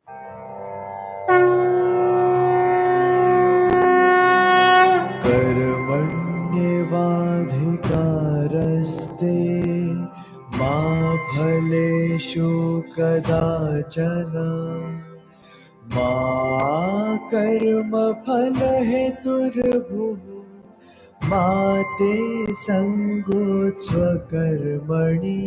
कर्मण्येवाधिकारस्ते मा फलेषु कदाचन मा कर्मफलहेतुर्भुः मा ते सङ्गोत्स्व कर्मणि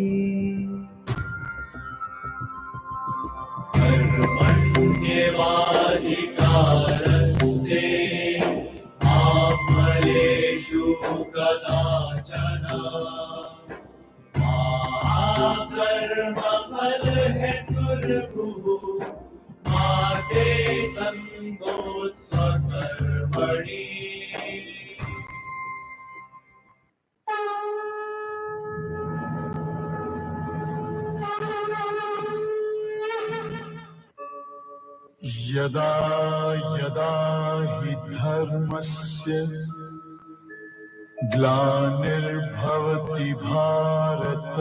कर्मण्येवाधिकारस्ते मा फलेषु कदाचन मा कर्मफलहेतुर्भुः मा ते सङ्गोत्स्व कर्मणि। यदा यदा हि धर्मस्य ग्लानिर्भवति भारत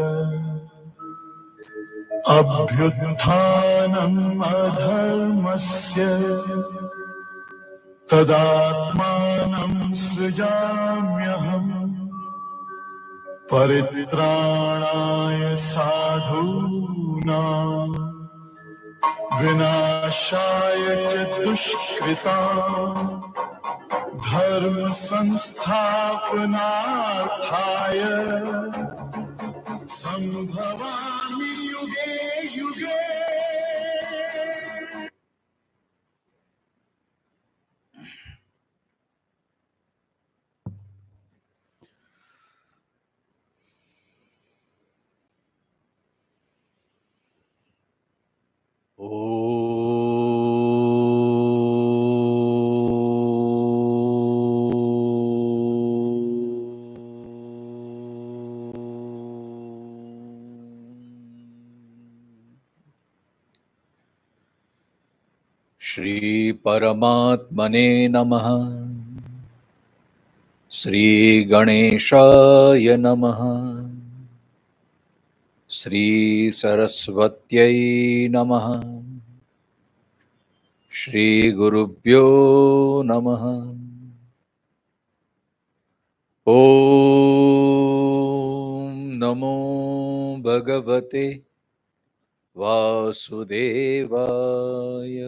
अभ्युत्थानम् अधर्मस्य तदात्मानं सृजाम्यहम् परित्राणाय साधूनां विनाशाय च दुष्कृताम् धर्म संस्थापनार्थाय संभवामि युगे युगे। श्री परमात्मने नमः। श्री गणेशाय नमः। श्री सरस्वत्यै नमः। श्री गुरुभ्यो नमः। ओम नमो भगवते वासुदेवाय।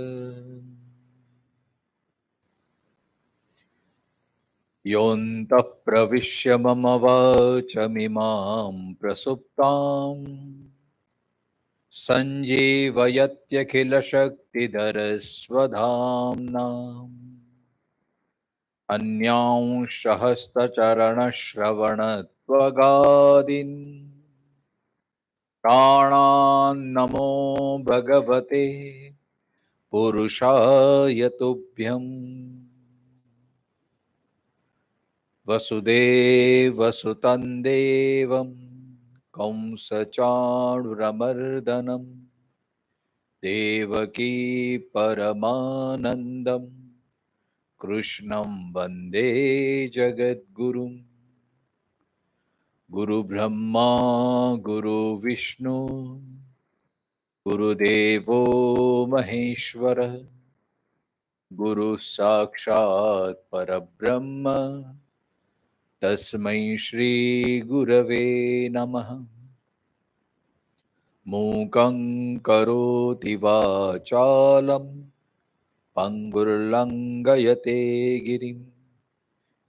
योऽन्तः प्रविश्य मम वाचमिमां प्रसुप्ताम् सञ्जीवयत्यखिलशक्तिधरस्वधाम्ना अन्यांशहस्तचरणश्रवणत्वगादीन् प्राणान्नमो भगवते पुरुषाय तुभ्यम्। वसुदेवसुतं देवं कंसचाणूरमर्दनं देवकी परमानन्दं कृष्णं वन्दे जगद्गुरुं। गुरुब्रह्मा गुरुविष्णु गुरुदेवो महेश्वरः गुरुः साक्षात् परब्रह्म तस्मै श्री गुरवे नमः। मूकं करोति वाचालं पंगुर्लंघयते गिरिं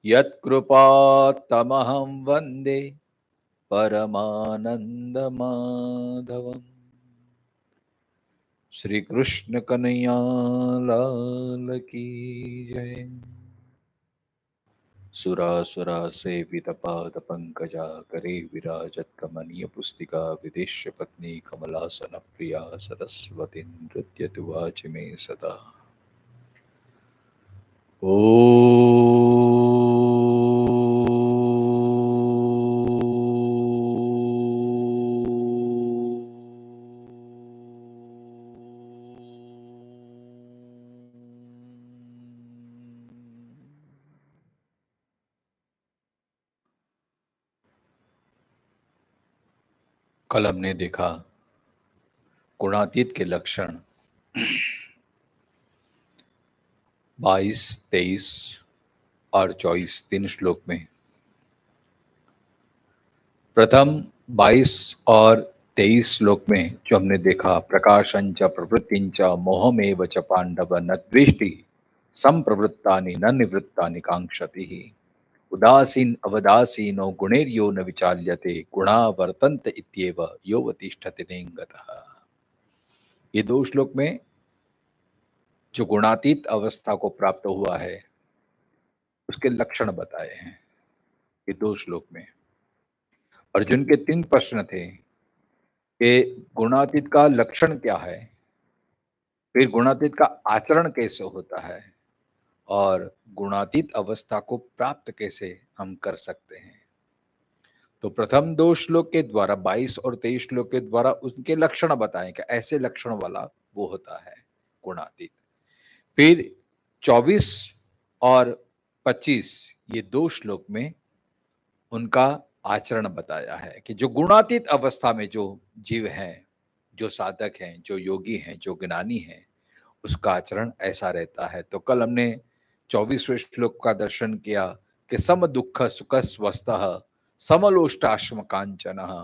यत्कृपात्तमहं वन्दे परमानन्दमाधवम्। श्री कृष्ण कन्हैया लाल की जय। सुरासुरा सेवित पाद पंकजा करे विराजत कमनीय पुस्तिका विदेश्य पत्नी कमलासन प्रिया सरस्वती नृत्य तुवाच मे सदा। ओ कल हमने देखा गुणातीत के लक्षण 22, 23 और 24 तीन श्लोक में प्रथम 22 और 23 श्लोक में जो हमने देखा, प्रकाशंच प्रवृत्तिंच मोहमेव च पांडव न द्वेष्टि संप्रवृत्तानि न निवृत्तानि कांक्षति उदासीन अवदासीनो गुणैर्यो न विचाल्यते गुणा वर्तन्त इत्येव यो वतिष्ठति नेङ्गतः। ये दो श्लोक में जो गुणातीत अवस्था को प्राप्त हुआ है उसके लक्षण बताए हैं ये दो श्लोक में। अर्जुन के 3 प्रश्न थे कि गुणातीत का लक्षण क्या है, फिर गुणातीत का आचरण कैसे होता है और गुणातीत अवस्था को प्राप्त कैसे हम कर सकते हैं। तो प्रथम 2 श्लोक के द्वारा 22 और 23 श्लोक के द्वारा उनके लक्षण बताए कि ऐसे लक्षण वाला वो होता है गुणातीत। फिर 24 और 25 ये 2 श्लोक में उनका आचरण बताया है कि जो गुणातीत अवस्था में जो जीव हैं, जो साधक हैं, जो योगी हैं, जो ज्ञानी हैं, उसका आचरण ऐसा रहता है। तो कल हमने 24वें श्लोक का दर्शन किया कि सम दुख सुख स्वस्थः समलोष्टाश्म कांचनः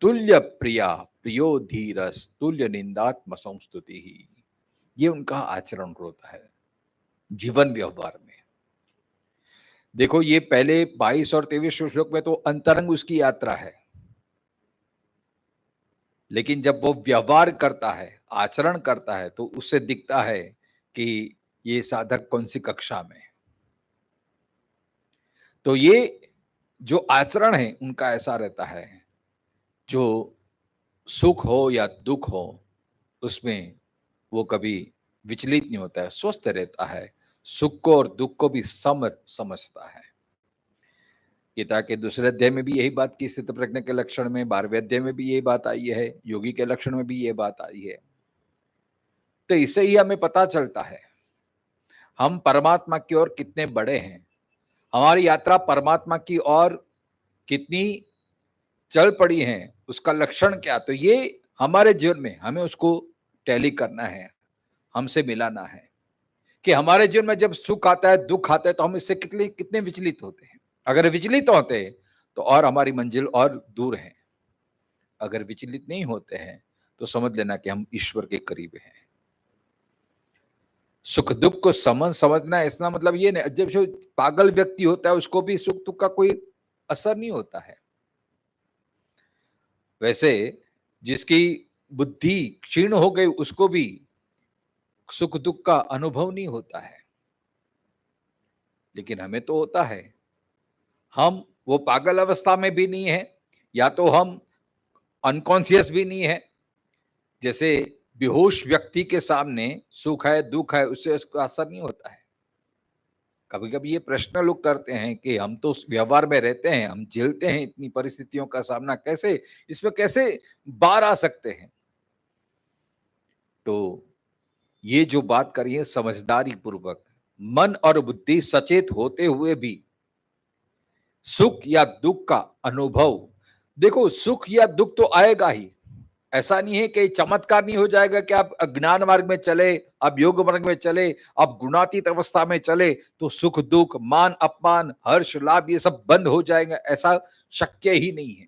तुल्य प्रिया प्रियो धीरस तुल्य निंदात्म संस्तुति ही। ये उनका आचरण होता है जीवन व्यवहार में। देखो ये पहले 22 और 23 श्लोक में तो अंतरंग उसकी यात्रा है, लेकिन जब वो व्यवहार करता है, आचरण करता है, तो उससे दिखता है कि ये साधक कौन सी कक्षा में। तो ये जो आचरण है उनका ऐसा रहता है, जो सुख हो या दुख हो उसमें वो कभी विचलित नहीं होता है, स्वस्थ रहता है, सुख को और दुख को भी समझता है। गीता के दूसरे अध्याय में भी यही बात की, स्थित प्रज्ञ के लक्षण में 12वें अध्याय में भी यही बात आई है, योगी के लक्षण में भी ये बात आई है। तो इससे ही हमें पता चलता है हम परमात्मा की ओर कितने बड़े हैं, हमारी यात्रा परमात्मा की ओर कितनी चल पड़ी है, उसका लक्षण क्या। तो ये हमारे जीवन में हमें उसको टैली करना है, हमसे मिलाना है कि हमारे जीवन में जब सुख आता है, दुख आता है, तो हम इससे कितने विचलित होते हैं। अगर विचलित होते हैं तो और हमारी मंजिल और दूर है, अगर विचलित नहीं होते हैं तो समझ लेना कि हम ईश्वर के करीब हैं। सुख दुख को समझना, इसका मतलब ये नहीं जब जो पागल व्यक्ति होता है उसको भी सुख दुख का कोई असर नहीं होता है, वैसे जिसकी बुद्धि क्षीण हो गई उसको भी सुख दुख का अनुभव नहीं होता है, लेकिन हमें तो होता है। हम वो पागल अवस्था में भी नहीं है, या तो हम अनकॉन्शियस भी नहीं है। जैसे बेहोश व्यक्ति के सामने सुख है दुख है उससे उसका असर नहीं होता है। कभी कभी ये प्रश्न लोग करते हैं कि हम तो व्यवहार में रहते हैं, हम झेलते हैं इतनी परिस्थितियों का सामना, कैसे इसमें कैसे बाहर आ सकते हैं। तो ये जो बात करी है समझदारी पूर्वक, मन और बुद्धि सचेत होते हुए भी सुख या दुख का अनुभव, देखो सुख या दुख तो आएगा ही, ऐसा नहीं है कि चमत्कार नहीं हो जाएगा कि आप ज्ञान मार्ग में चले, आप योग मार्ग में चले, आप गुणातीत अवस्था में चले तो सुख दुख मान अपमान हर्ष लाभ ये सब बंद हो जाएंगे, ऐसा शक्य ही नहीं है।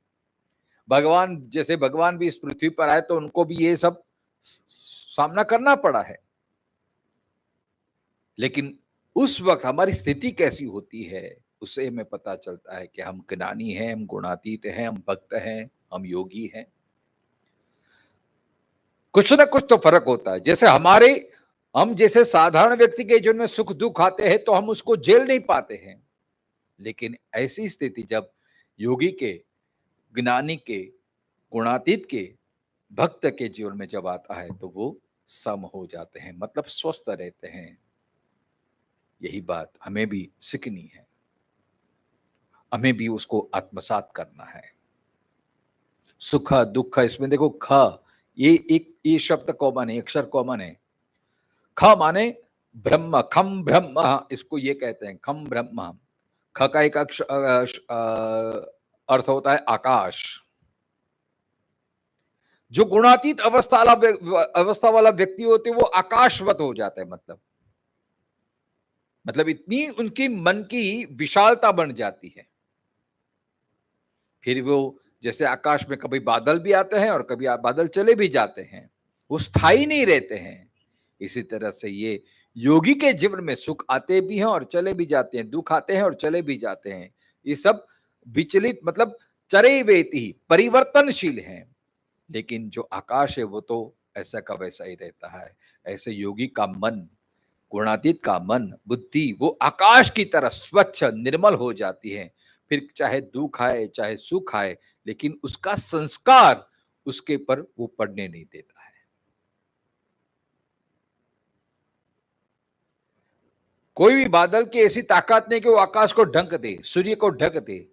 भगवान जैसे भगवान भी इस पृथ्वी पर आए तो उनको भी ये सब सामना करना पड़ा है, लेकिन उस वक्त हमारी स्थिति कैसी होती है उससे हमें पता चलता है कि हम ज्ञानी हैं, हम गुणातीत हैं, हम भक्त हैं, हम योगी हैं। कुछ ना कुछ तो फर्क होता है। जैसे हम जैसे साधारण व्यक्ति के जीवन में सुख दुख आते हैं तो हम उसको झेल नहीं पाते हैं, लेकिन ऐसी स्थिति जब योगी के, ज्ञानी के, गुणातीत के, भक्त के जीवन में जब आता है तो वो सम हो जाते हैं, मतलब स्वस्थ रहते हैं। यही बात हमें भी सीखनी है, हमें भी उसको आत्मसात करना है। सुख दुख इसमें देखो ख ये शब्द कॉमन है, अक्षर कॉमन है। ख माने ब्रह्म, खम ब्रह्म, इसको ये कहते हैं खम ब्रह्म। ख का एक अर्थ होता है आकाश। जो गुणातीत अवस्था वाला व्यक्ति होते वो आकाशवत हो जाता है, मतलब मतलब इतनी उनकी मन की विशालता बन जाती है। फिर वो जैसे आकाश में कभी बादल भी आते हैं और कभी बादल चले भी जाते हैं, वो स्थायी नहीं रहते हैं। इसी तरह से ये योगी के जीवन में सुख आते भी हैं और चले भी जाते हैं, दुख आते हैं और चले भी जाते हैं। ये सब विचलित मतलब चरैवेति परिवर्तनशील हैं। लेकिन जो आकाश है वो तो ऐसा का वैसा ही रहता है। ऐसे योगी का मन, गुणातीत का मन, बुद्धि वो आकाश की तरह स्वच्छ निर्मल हो जाती है। फिर चाहे दुख आए चाहे सुख आए, लेकिन उसका संस्कार उसके पर वो पड़ने नहीं देता है। कोई भी बादल की ऐसी ताकत नहीं कि वो आकाश को ढक दे, सूर्य को ढक दे।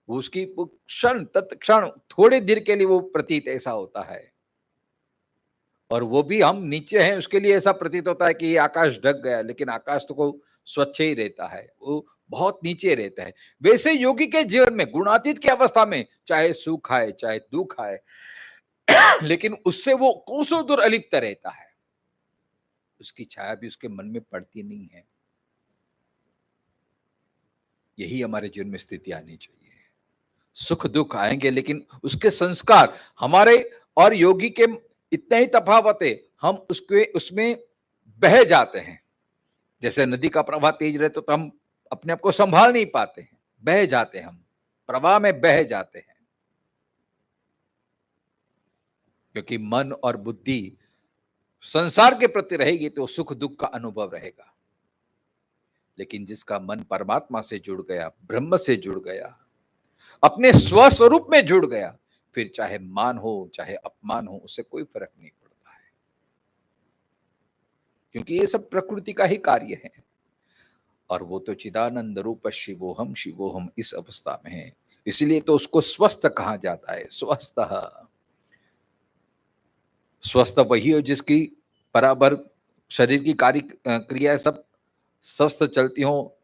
उसकी क्षण तत्क्षण थोड़ी देर के लिए वो प्रतीत ऐसा होता है, और वो भी हम नीचे हैं उसके लिए ऐसा प्रतीत होता है कि ये आकाश ढक गया, लेकिन आकाश तो को स्वच्छ ही रहता है, वो बहुत नीचे रहता है। वैसे योगी के जीवन में गुणातीत की अवस्था में चाहे सुख आए चाहे दुख आए, लेकिन उससे वो कोसों दूर अलिप्त रहता है, उसकी छाया भी उसके मन में पड़ती नहीं है। यही हमारे जीवन में स्थिति आनी चाहिए। सुख दुख आएंगे, लेकिन उसके संस्कार हमारे और योगी के इतना ही तफावत है, हम उसमें बह जाते हैं। जैसे नदी का प्रवाह तेज रहे तो हम अपने आप को संभाल नहीं पाते हैं, बह जाते हैं, हम प्रवाह में बह जाते हैं, क्योंकि मन और बुद्धि संसार के प्रति रहेगी तो सुख दुख का अनुभव रहेगा। लेकिन जिसका मन परमात्मा से जुड़ गया, ब्रह्म से जुड़ गया, अपने स्वस्वरूप में जुड़ गया, फिर चाहे मान हो चाहे अपमान हो उससे कोई फर्क नहीं पड़ता है, क्योंकि ये सब प्रकृति का ही कार्य है। और वो तो चिदानंद रूप शिवोहम शिवोहम इस अवस्था में है, इसलिए तो उसको स्वस्थ कहा जाता है। स्वस्थ स्वस्थ वही हो जिसकी बराबर शरीर की कार्य क्रिया सब स्वस्थ चलती हो,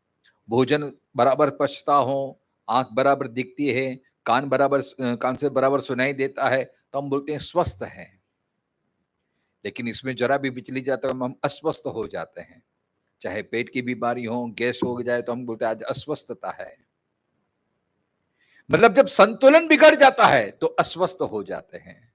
भोजन बराबर पचता हो, आंख बराबर दिखती है, कान से बराबर सुनाई देता है, तो हम बोलते हैं स्वस्थ है। लेकिन इसमें जरा भी बिचली जाता है हम अस्वस्थ हो जाते हैं। चाहे पेट की बीमारी हो, गैस हो जाए तो हम बोलते हैं आज अस्वस्थता है। मतलब जब संतुलन बिगड़ जाता है तो अस्वस्थ हो जाते हैं।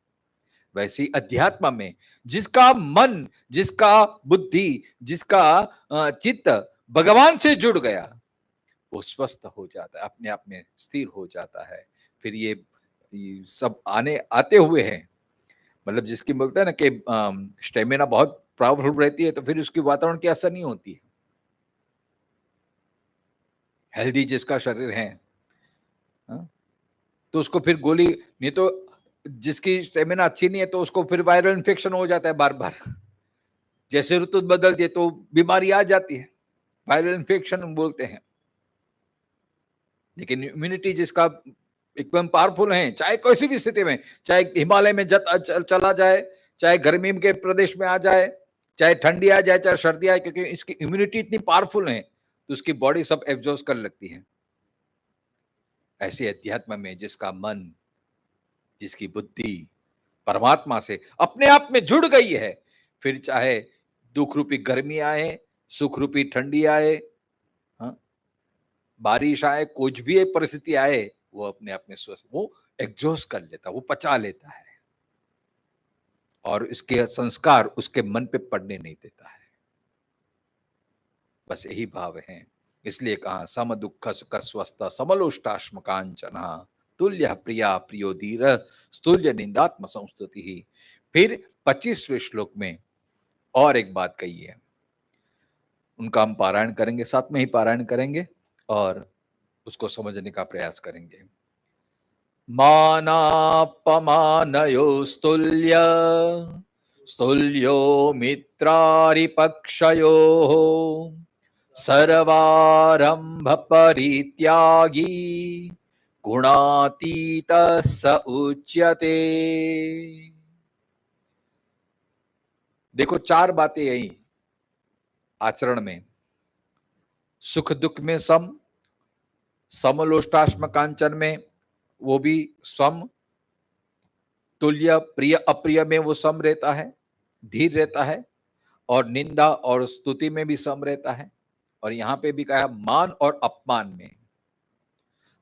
वैसे ही अध्यात्म में जिसका मन, जिसका बुद्धि, जिसका चित्त भगवान से जुड़ गया, वो स्वस्थ हो जाता है, अपने आप में स्थिर हो जाता है। फिर ये सब आते हुए हैं, मतलब जिसकी बोलते हैं ना कि स्टेमिना बहुत पावरफुल रहती है, तो फिर उसकी वातावरण की असर नहीं होती है। हेल्दी जिसका शरीर है, तो उसको फिर गोली नहीं, तो जिसकी स्टेमिना अच्छी नहीं है तो उसको फिर वायरल इन्फेक्शन हो जाता है बार बार। जैसे ऋतु बदलती है तो बीमारी आ जाती है, वायरल इन्फेक्शन बोलते हैं। लेकिन इम्यूनिटी जिसका एकदम पावरफुल है, चाहे कोई भी स्थिति में, चाहे हिमालय में चला जाए, चाहे गर्मी के प्रदेश में आ जाए, चाहे ठंडी आ जाए चाहे सर्दी आए, क्योंकि इसकी इम्यूनिटी इतनी पावरफुल है तो उसकी बॉडी सब एब्जॉर्ब कर लगती है। ऐसे अध्यात्म में जिसका मन, जिसकी बुद्धि परमात्मा से अपने आप में जुड़ गई है, फिर चाहे दुख रूपी गर्मी आए, सुख रूपी ठंडी आए, बारिश आए, कुछ भी एक परिस्थिति आए, वो अपने आप में स्वस्थ, वो एग्जॉस्ट कर लेता, वो पचा लेता है, और इसके संस्कार उसके मन पे पड़ने नहीं देता है। बस यही भाव है। इसलिए कहा सम दुख सुख स्वस्थ समलोष्टाश्म कांचना तुल्य प्रिया प्रियो धीर स्तुल्य निंदात्म संस्तुति ही। फिर 25वें श्लोक में और एक बात कही है, उनका हम पारायण करेंगे, साथ में ही पारायण करेंगे और उसको समझने का प्रयास करेंगे। मानापमानयो स्तुल्य स्तुल्यो मित्रारिपक्षयो सर्वारंभ परित्यागी गुणातीत स उच्यते। देखो 4 बातें यही आचरण में, सुख दुख में सम, समलोष्टाश्म कांचन में वो भी सम, तुल्य प्रिय अप्रिय में वो सम रहता है, धीर रहता है, और निंदा और स्तुति में भी सम रहता है। और यहां पे भी कहा मान और अपमान में,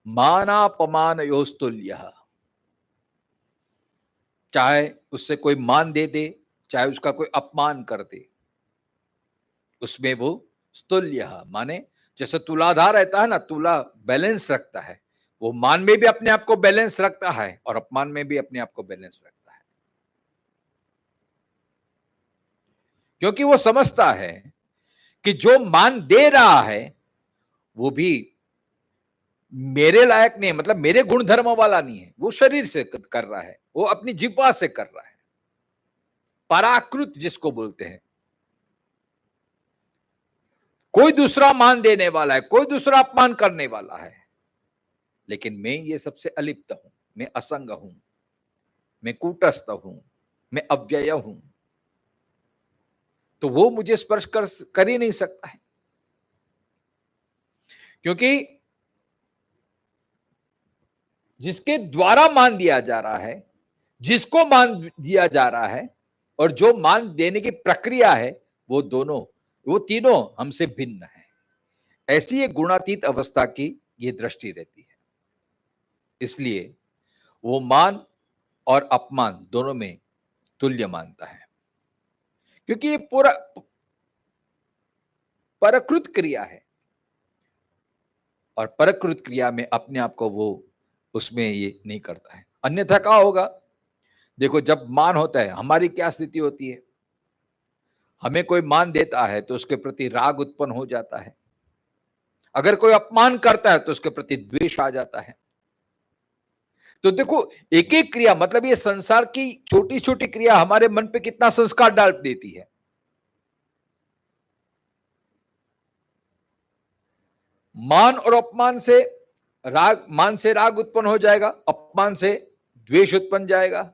मानापमान योस्तुल्य, चाहे उससे कोई मान दे दे, चाहे उसका कोई अपमान कर दे, उसमें वो स्तुल्य, माने जैसे तुलाधार रहता है ना, तुला बैलेंस रखता है, वो मान में भी अपने आप को बैलेंस रखता है और अपमान में भी अपने आप को बैलेंस रखता है, क्योंकि वो समझता है कि जो मान दे रहा है वो भी मेरे लायक नहीं है, मतलब मेरे गुण धर्म वाला नहीं है, वो शरीर से कर रहा है, वो अपनी जिह्वा से कर रहा है, पराकृत जिसको बोलते हैं। कोई दूसरा मान देने वाला है, कोई दूसरा अपमान करने वाला है, लेकिन मैं ये सबसे अलिप्त हूं, मैं असंग हूं, मैं कूटस्थ हूं, मैं अव्यय हूं, तो वो मुझे स्पर्श कर ही नहीं सकता है, क्योंकि जिसके द्वारा मान दिया जा रहा है, जिसको मान दिया जा रहा है और जो मान देने की प्रक्रिया है, वो तीनों हमसे भिन्न है। ऐसी एक गुणातीत अवस्था की ये दृष्टि रहती है, इसलिए वो मान और अपमान दोनों में तुल्य मानता है, क्योंकि ये पूरा परकृत क्रिया है और परकृत क्रिया में अपने आप को वो उसमें ये नहीं करता है। अन्यथा क्या होगा, देखो जब मान होता है हमारी क्या स्थिति होती है, हमें कोई मान देता है तो उसके प्रति राग उत्पन्न हो जाता है, अगर कोई अपमान करता है तो उसके प्रति द्वेष आ जाता है। तो देखो एक एक क्रिया, मतलब ये संसार की छोटी छोटी क्रिया हमारे मन पे कितना संस्कार डाल देती है। मान और अपमान से राग, मान से राग उत्पन्न हो जाएगा, अपमान से द्वेष उत्पन्न जाएगा।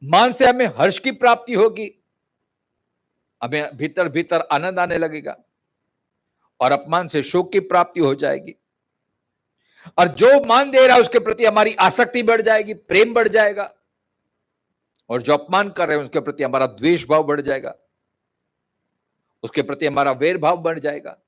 मान से हमें हर्ष की प्राप्ति होगी, हमें भीतर भीतर आनंद आने लगेगा, और अपमान से शोक की प्राप्ति हो जाएगी। और जो मान दे रहा है उसके प्रति हमारी आसक्ति बढ़ जाएगी, प्रेम बढ़ जाएगा, और जो अपमान कर रहे हैं उसके प्रति हमारा द्वेष भाव बढ़ जाएगा, उसके प्रति हमारा वैर भाव बढ़ जाएगा।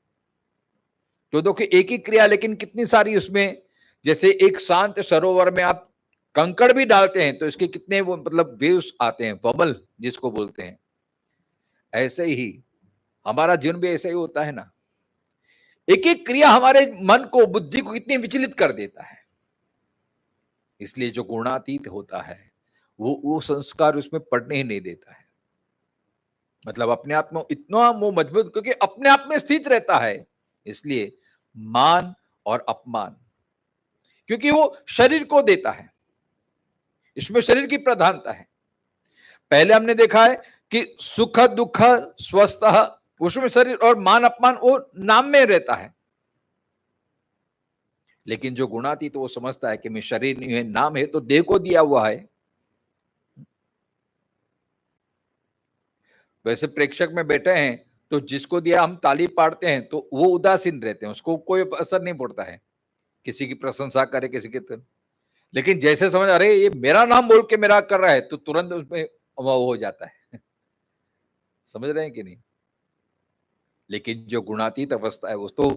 तो देखो एक ही क्रिया लेकिन कितनी सारी उसमें, जैसे एक शांत सरोवर में आप कंकड़ भी डालते हैं तो इसके कितने वो मतलब वेव्स आते हैं, बबल जिसको बोलते हैं, ऐसे ही हमारा जीवन भी ऐसा ही होता है ना। एक एक क्रिया हमारे मन को, बुद्धि को कितनी विचलित कर देता है। इसलिए जो गुणातीत होता है वो संस्कार उसमें पड़ने ही नहीं देता है, मतलब अपने आप में इतना वो मजबूत, क्योंकि अपने आप में स्थित रहता है। इसलिए मान और अपमान, क्योंकि वो शरीर को देता है, इसमें शरीर की प्रधानता है। पहले हमने देखा है कि सुख दुख स्वस्थ, उसमें शरीर, और मान अपमान वो नाम में रहता है। लेकिन जो गुणातीत वो समझता है कि मैं शरीर नहीं है, नाम है तो देह को दिया हुआ है। वैसे प्रेक्षक में बैठे हैं तो जिसको दिया हम ताली पाड़ते हैं तो वो उदासीन रहते हैं, उसको कोई असर नहीं पड़ता है, किसी की प्रशंसा करे किसी की लेकिन जैसे समझ, अरे ये मेरा नाम बोल के मेरा कर रहा है, तो तुरंत उसमें वो हो जाता है। समझ रहे हैं कि नहीं। लेकिन जो गुणातीत अवस्था है वो तो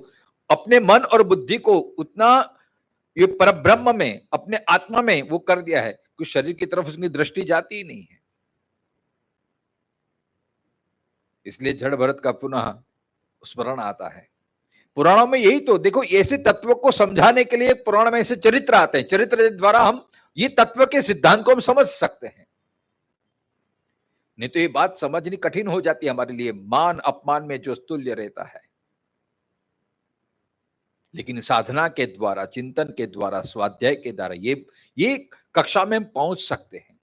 अपने मन और बुद्धि को उतना ये परब्रह्म में, अपने आत्मा में वो कर दिया है कि शरीर की तरफ उसकी दृष्टि जाती ही नहीं है। इसलिए जड़ भरत का पुनः स्मरण आता है। पुराणों में यही तो देखो, ऐसे तत्व को समझाने के लिए पुराण में ऐसे चरित्र आते हैं, चरित्र द्वारा हम ये तत्व के सिद्धांत को हम समझ सकते हैं, नहीं तो ये बात समझनी कठिन हो जाती है हमारे लिए, मान अपमान में जो तुल्य रहता है। लेकिन साधना के द्वारा, चिंतन के द्वारा, स्वाध्याय के द्वारा ये कक्षा में हम पहुंच सकते हैं।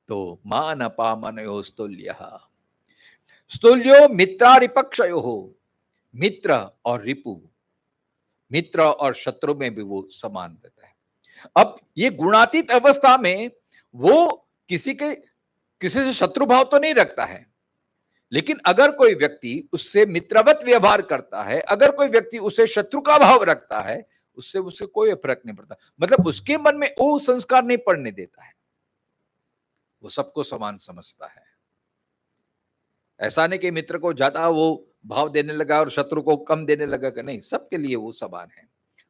तो मान अपामनयो स्तुल्य, स्तुल्यो मित्रारिपक्षयो हो, मित्र और रिपु, मित्र और शत्रु में भी वो समान रहता है। अब ये गुणातीत अवस्था में वो किसी से शत्रु भाव तो नहीं रखता है, लेकिन अगर कोई व्यक्ति उससे मित्रवत व्यवहार करता है, अगर कोई व्यक्ति उससे शत्रु का भाव रखता है, उससे कोई फर्क नहीं पड़ता, मतलब उसके मन में वो संस्कार नहीं पड़ने देता है, वो सबको समान समझता है। ऐसा नहीं कि मित्र को ज्यादा वो भाव देने लगा और शत्रु को कम देने लगा, कि नहीं, सबके लिए वो समान है।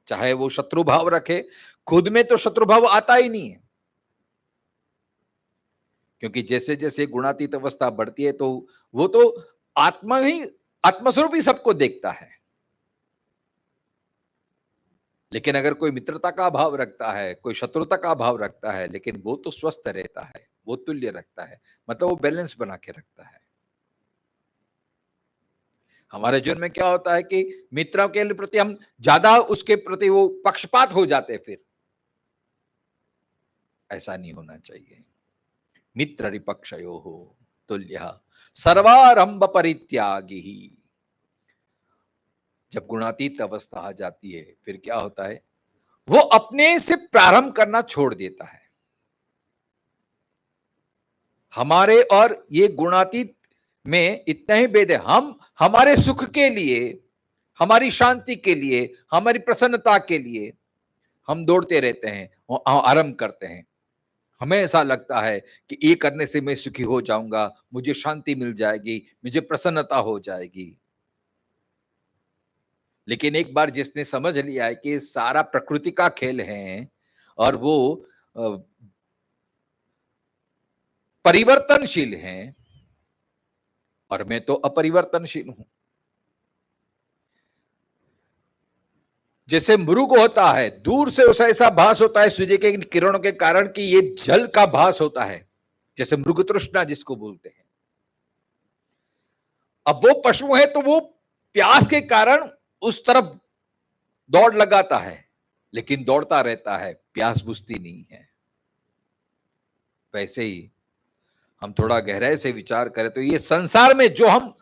चाहे वो शत्रु भाव रखे, खुद में तो शत्रु भाव आता ही नहीं है, क्योंकि जैसे जैसे गुणातीत अवस्था बढ़ती है तो वो तो आत्मा ही, आत्मस्वरूप ही सबको देखता है। लेकिन अगर कोई मित्रता का भाव रखता है, कोई शत्रुता का भाव रखता है, लेकिन वो तो स्वस्थ रहता है, वो तुल्य रखता है, मतलब वो बैलेंस बना के रखता है। हमारे जीवन में क्या होता है कि मित्रों के प्रति हम ज्यादा उसके प्रति वो पक्षपात हो जाते हैं, फिर ऐसा नहीं होना चाहिए। मित्र रिपक्षयो हो तुल्य सर्वारंभ परित्यागी। जब गुणातीत अवस्था आ जाती है, फिर क्या होता है, वो अपने से प्रारंभ करना छोड़ देता है। हमारे और ये गुणातीत में इतना ही भेद है, हम हमारे सुख के लिए, हमारी शांति के लिए, हमारी प्रसन्नता के लिए हम दौड़ते रहते हैं, आरंभ करते हैं। हमें ऐसा लगता है कि ये करने से मैं सुखी हो जाऊंगा, मुझे शांति मिल जाएगी, मुझे प्रसन्नता हो जाएगी। लेकिन एक बार जिसने समझ लिया है कि सारा प्रकृति का खेल है और वो परिवर्तनशील हैं और मैं तो अपरिवर्तनशील हूं, जैसे मृग होता है, दूर से उसे ऐसा भास होता है सूर्य के किरणों के कारण कि ये जल का भास होता है, जैसे मृग तृष्णा जिसको बोलते हैं। अब वो पशु है तो वो प्यास के कारण उस तरफ दौड़ लगाता है, लेकिन दौड़ता रहता है, प्यास बुझती नहीं है। वैसे ही हम थोड़ा गहराई से विचार करें तो ये संसार में जो हम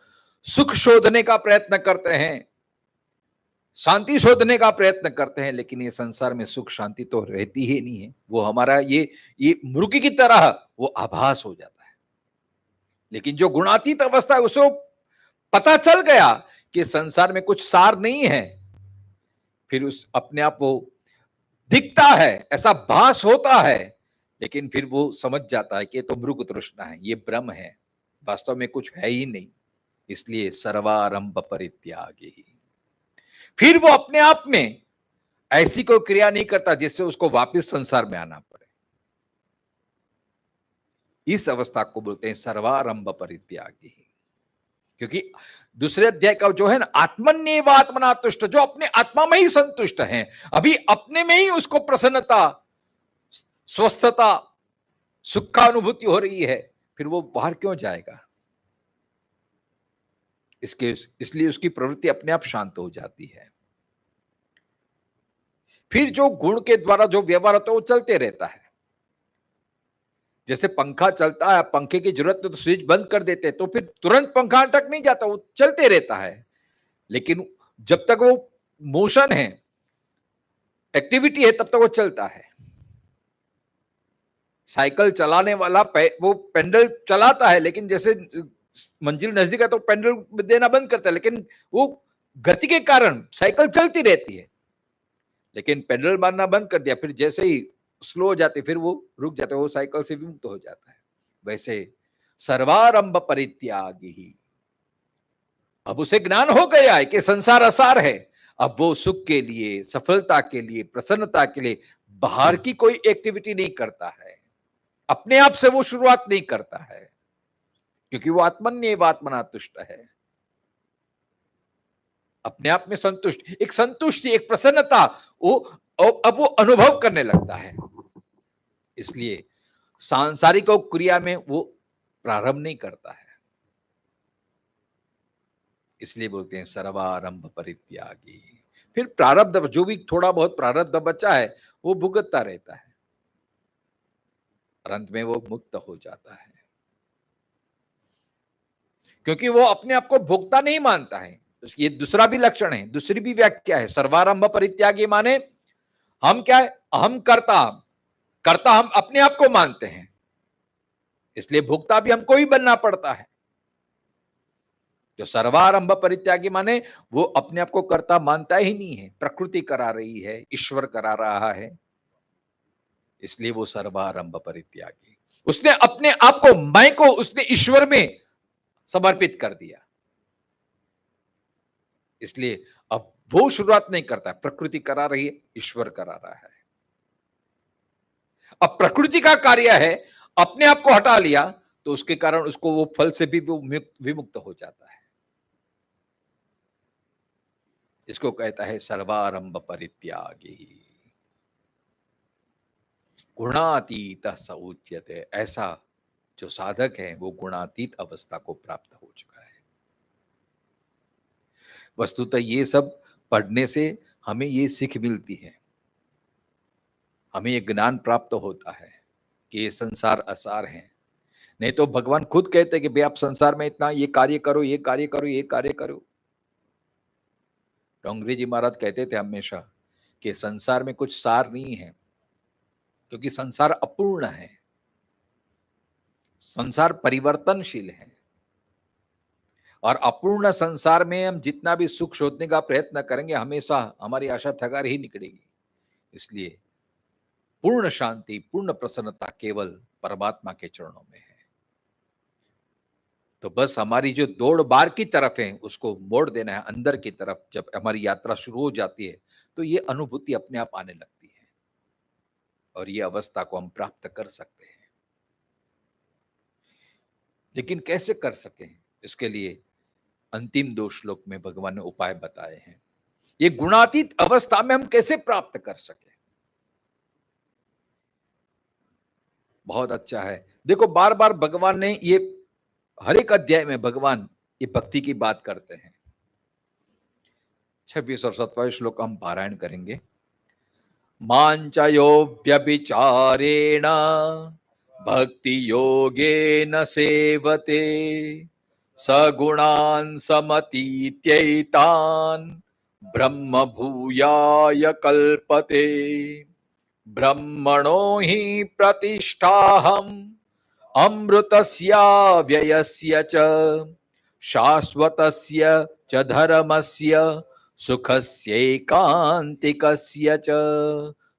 सुख शोधने का प्रयत्न करते हैं, शांति शोधने का प्रयत्न करते हैं, लेकिन ये संसार में सुख शांति तो रहती ही नहीं है। वो हमारा ये मुर्गी की तरह वो आभास हो जाता है। लेकिन जो गुणातीत अवस्था है उसको पता चल गया कि संसार में कुछ सार नहीं है, फिर उस अपने आप वो दिखता है, ऐसा भास होता है, लेकिन फिर वो समझ जाता है कि ये तो मृग तृष्णा है, ये भ्रम है, वास्तव में कुछ है ही नहीं। इसलिए सर्वारंभ परित्यागी। फिर वो अपने आप में ऐसी कोई क्रिया नहीं करता जिससे उसको वापस संसार में आना पड़े। इस अवस्था को बोलते हैं सर्वारंभ परित्यागी। क्योंकि दूसरे अध्याय का जो है ना, आत्मन्येव आत्मना तुष्ट, जो अपने आत्मा में ही संतुष्ट है, अभी अपने में ही उसको प्रसन्नता, स्वस्थता, सुख का अनुभूति हो रही है, फिर वो बाहर क्यों जाएगा? इसलिए उसकी प्रवृत्ति अपने आप शांत हो जाती है। फिर जो गुण के द्वारा जो व्यवहार होता है वो चलते रहता है। जैसे पंखा चलता है, पंखे की जरूरत तो स्विच बंद कर देते तो फिर तुरंत पंखा अटक नहीं जाता, वो चलते रहता है। लेकिन जब तक वो मोशन है, एक्टिविटी है, तब तक वो चलता है। साइकिल चलाने वाला वो पेंडल चलाता है, लेकिन जैसे मंजिल नजदीक है तो पेंडल देना बंद करता है, लेकिन वो गति के कारण साइकिल चलती रहती है। लेकिन पेडल मारना बंद कर दिया, फिर जैसे ही स्लो हो जाते फिर वो रुक जाते, वो साइकिल से विमुक्त हो जाता है। वैसे सर्वारंभ परित्यागी, अब उसे ज्ञान हो गया है कि संसार असार है। अब वो सुख के लिए, सफलता के लिए, प्रसन्नता के लिए बाहर की कोई एक्टिविटी नहीं करता है, अपने आप से वो शुरुआत नहीं करता है, क्योंकि वो आत्मन्येव आत्मना तुष्ट है, अपने आप में संतुष्ट, एक संतुष्टि, एक प्रसन्नता वो अब वो अनुभव करने लगता है। इसलिए सांसारिक क्रिया में वो प्रारंभ नहीं करता है। इसलिए बोलते हैं सर्वारंभ परित्यागी। फिर प्रारब्ध, जो भी थोड़ा बहुत प्रारब्ध बचा है वो भुगतता रहता है, अंत में वो मुक्त हो जाता है, क्योंकि वो अपने आप को भोक्ता नहीं मानता है। ये दूसरा भी लक्षण है, दूसरी भी व्याख्या है। सर्वारंभ परित्यागी माने हम क्या है, अहम कर्ता, कर्ता हम अपने आप को मानते हैं, इसलिए भोक्ता भी हमको ही बनना पड़ता है। जो सर्वारंभ परित्यागी माने वो अपने आप को कर्ता मानता ही नहीं है, प्रकृति करा रही है, ईश्वर करा रहा है, इसलिए वो सर्वारंभ परित्यागी। उसने अपने आप को, मैं को उसने ईश्वर में समर्पित कर दिया। इसलिए अब वो शुरुआत नहीं करता, प्रकृति करा रही है, ईश्वर करा रहा है। अब प्रकृति का कार्य है, अपने आप को हटा लिया तो उसके कारण उसको वो फल से भी वो विमुक्त हो जाता है। इसको कहता है सर्वारंभ परित्यागी, गुणातीत स उच्यते। ऐसा जो साधक है वो गुणातीत अवस्था को प्राप्त हो चुका है। वस्तुतः ये सब पढ़ने से हमें ये सीख मिलती है, हमें ये ज्ञान प्राप्त होता है कि ये संसार असार है। नहीं तो भगवान खुद कहते हैं कि भाई आप संसार में इतना ये कार्य करो, ये कार्य करो, ये कार्य करो। डोंगरी जी महाराज कहते थे हमेशा कि संसार में कुछ सार नहीं है, क्योंकि संसार अपूर्ण है, संसार परिवर्तनशील है, और अपूर्ण संसार में हम जितना भी सुख शोधने का प्रयत्न करेंगे हमेशा हमारी आशा ठगार ही निकलेगी। इसलिए पूर्ण शांति, पूर्ण प्रसन्नता केवल परमात्मा के चरणों में है। तो बस हमारी जो दौड़ बार की तरफ है उसको मोड़ देना है अंदर की तरफ। जब हमारी यात्रा शुरू हो जाती है तो ये अनुभूति अपने आप आने लगती है और ये अवस्था को हम प्राप्त कर सकते हैं। लेकिन कैसे कर सकें, इसके लिए अंतिम 2 श्लोक में भगवान ने उपाय बताए हैं। ये गुणातीत अवस्था में हम कैसे प्राप्त कर सकें, बहुत अच्छा है। देखो बार बार भगवान ने ये हर एक अध्याय में भगवान ये भक्ति की बात करते हैं। 26 और 27 श्लोक हम पारायण करेंगे। मांचयो व्यभिचारेण भक्ति योगेन सेवते सगुणान् समतीत्यैतान् ब्रह्म भूयाय कल्पते ब्रह्मणो हि प्रतिष्ठाहम् अमृतस्य व्ययस्य च शाश्वतस्य च धर्मस्य सुखस्यैकान्तिकस्य च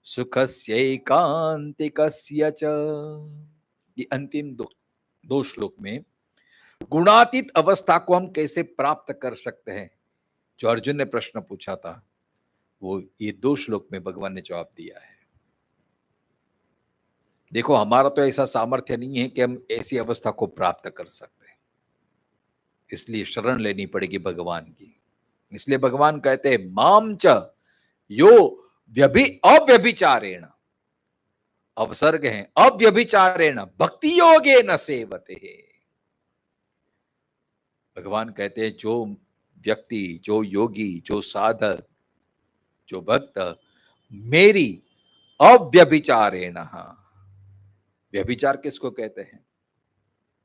सुखस्यैकान्तिकस्य च। ये अंतिम 2 श्लोक में गुणातीत अवस्था को हम कैसे प्राप्त कर सकते हैं, जो अर्जुन ने प्रश्न पूछा था, वो ये 2 श्लोक में भगवान ने जवाब दिया है। देखो हमारा तो ऐसा सामर्थ्य नहीं है कि हम ऐसी अवस्था को प्राप्त कर सकते हैं, इसलिए शरण लेनी पड़ेगी भगवान की। इसलिए भगवान कहते हैं माम च यो अव्यभिचारेण, अवसर्ग है, अव्यभिचारेण भक्ति योगेन सेवते। भगवान कहते हैं जो व्यक्ति, जो योगी, जो साधक, जो भक्त मेरी अव्यभिचारेण, व्यभिचार किसको कहते हैं,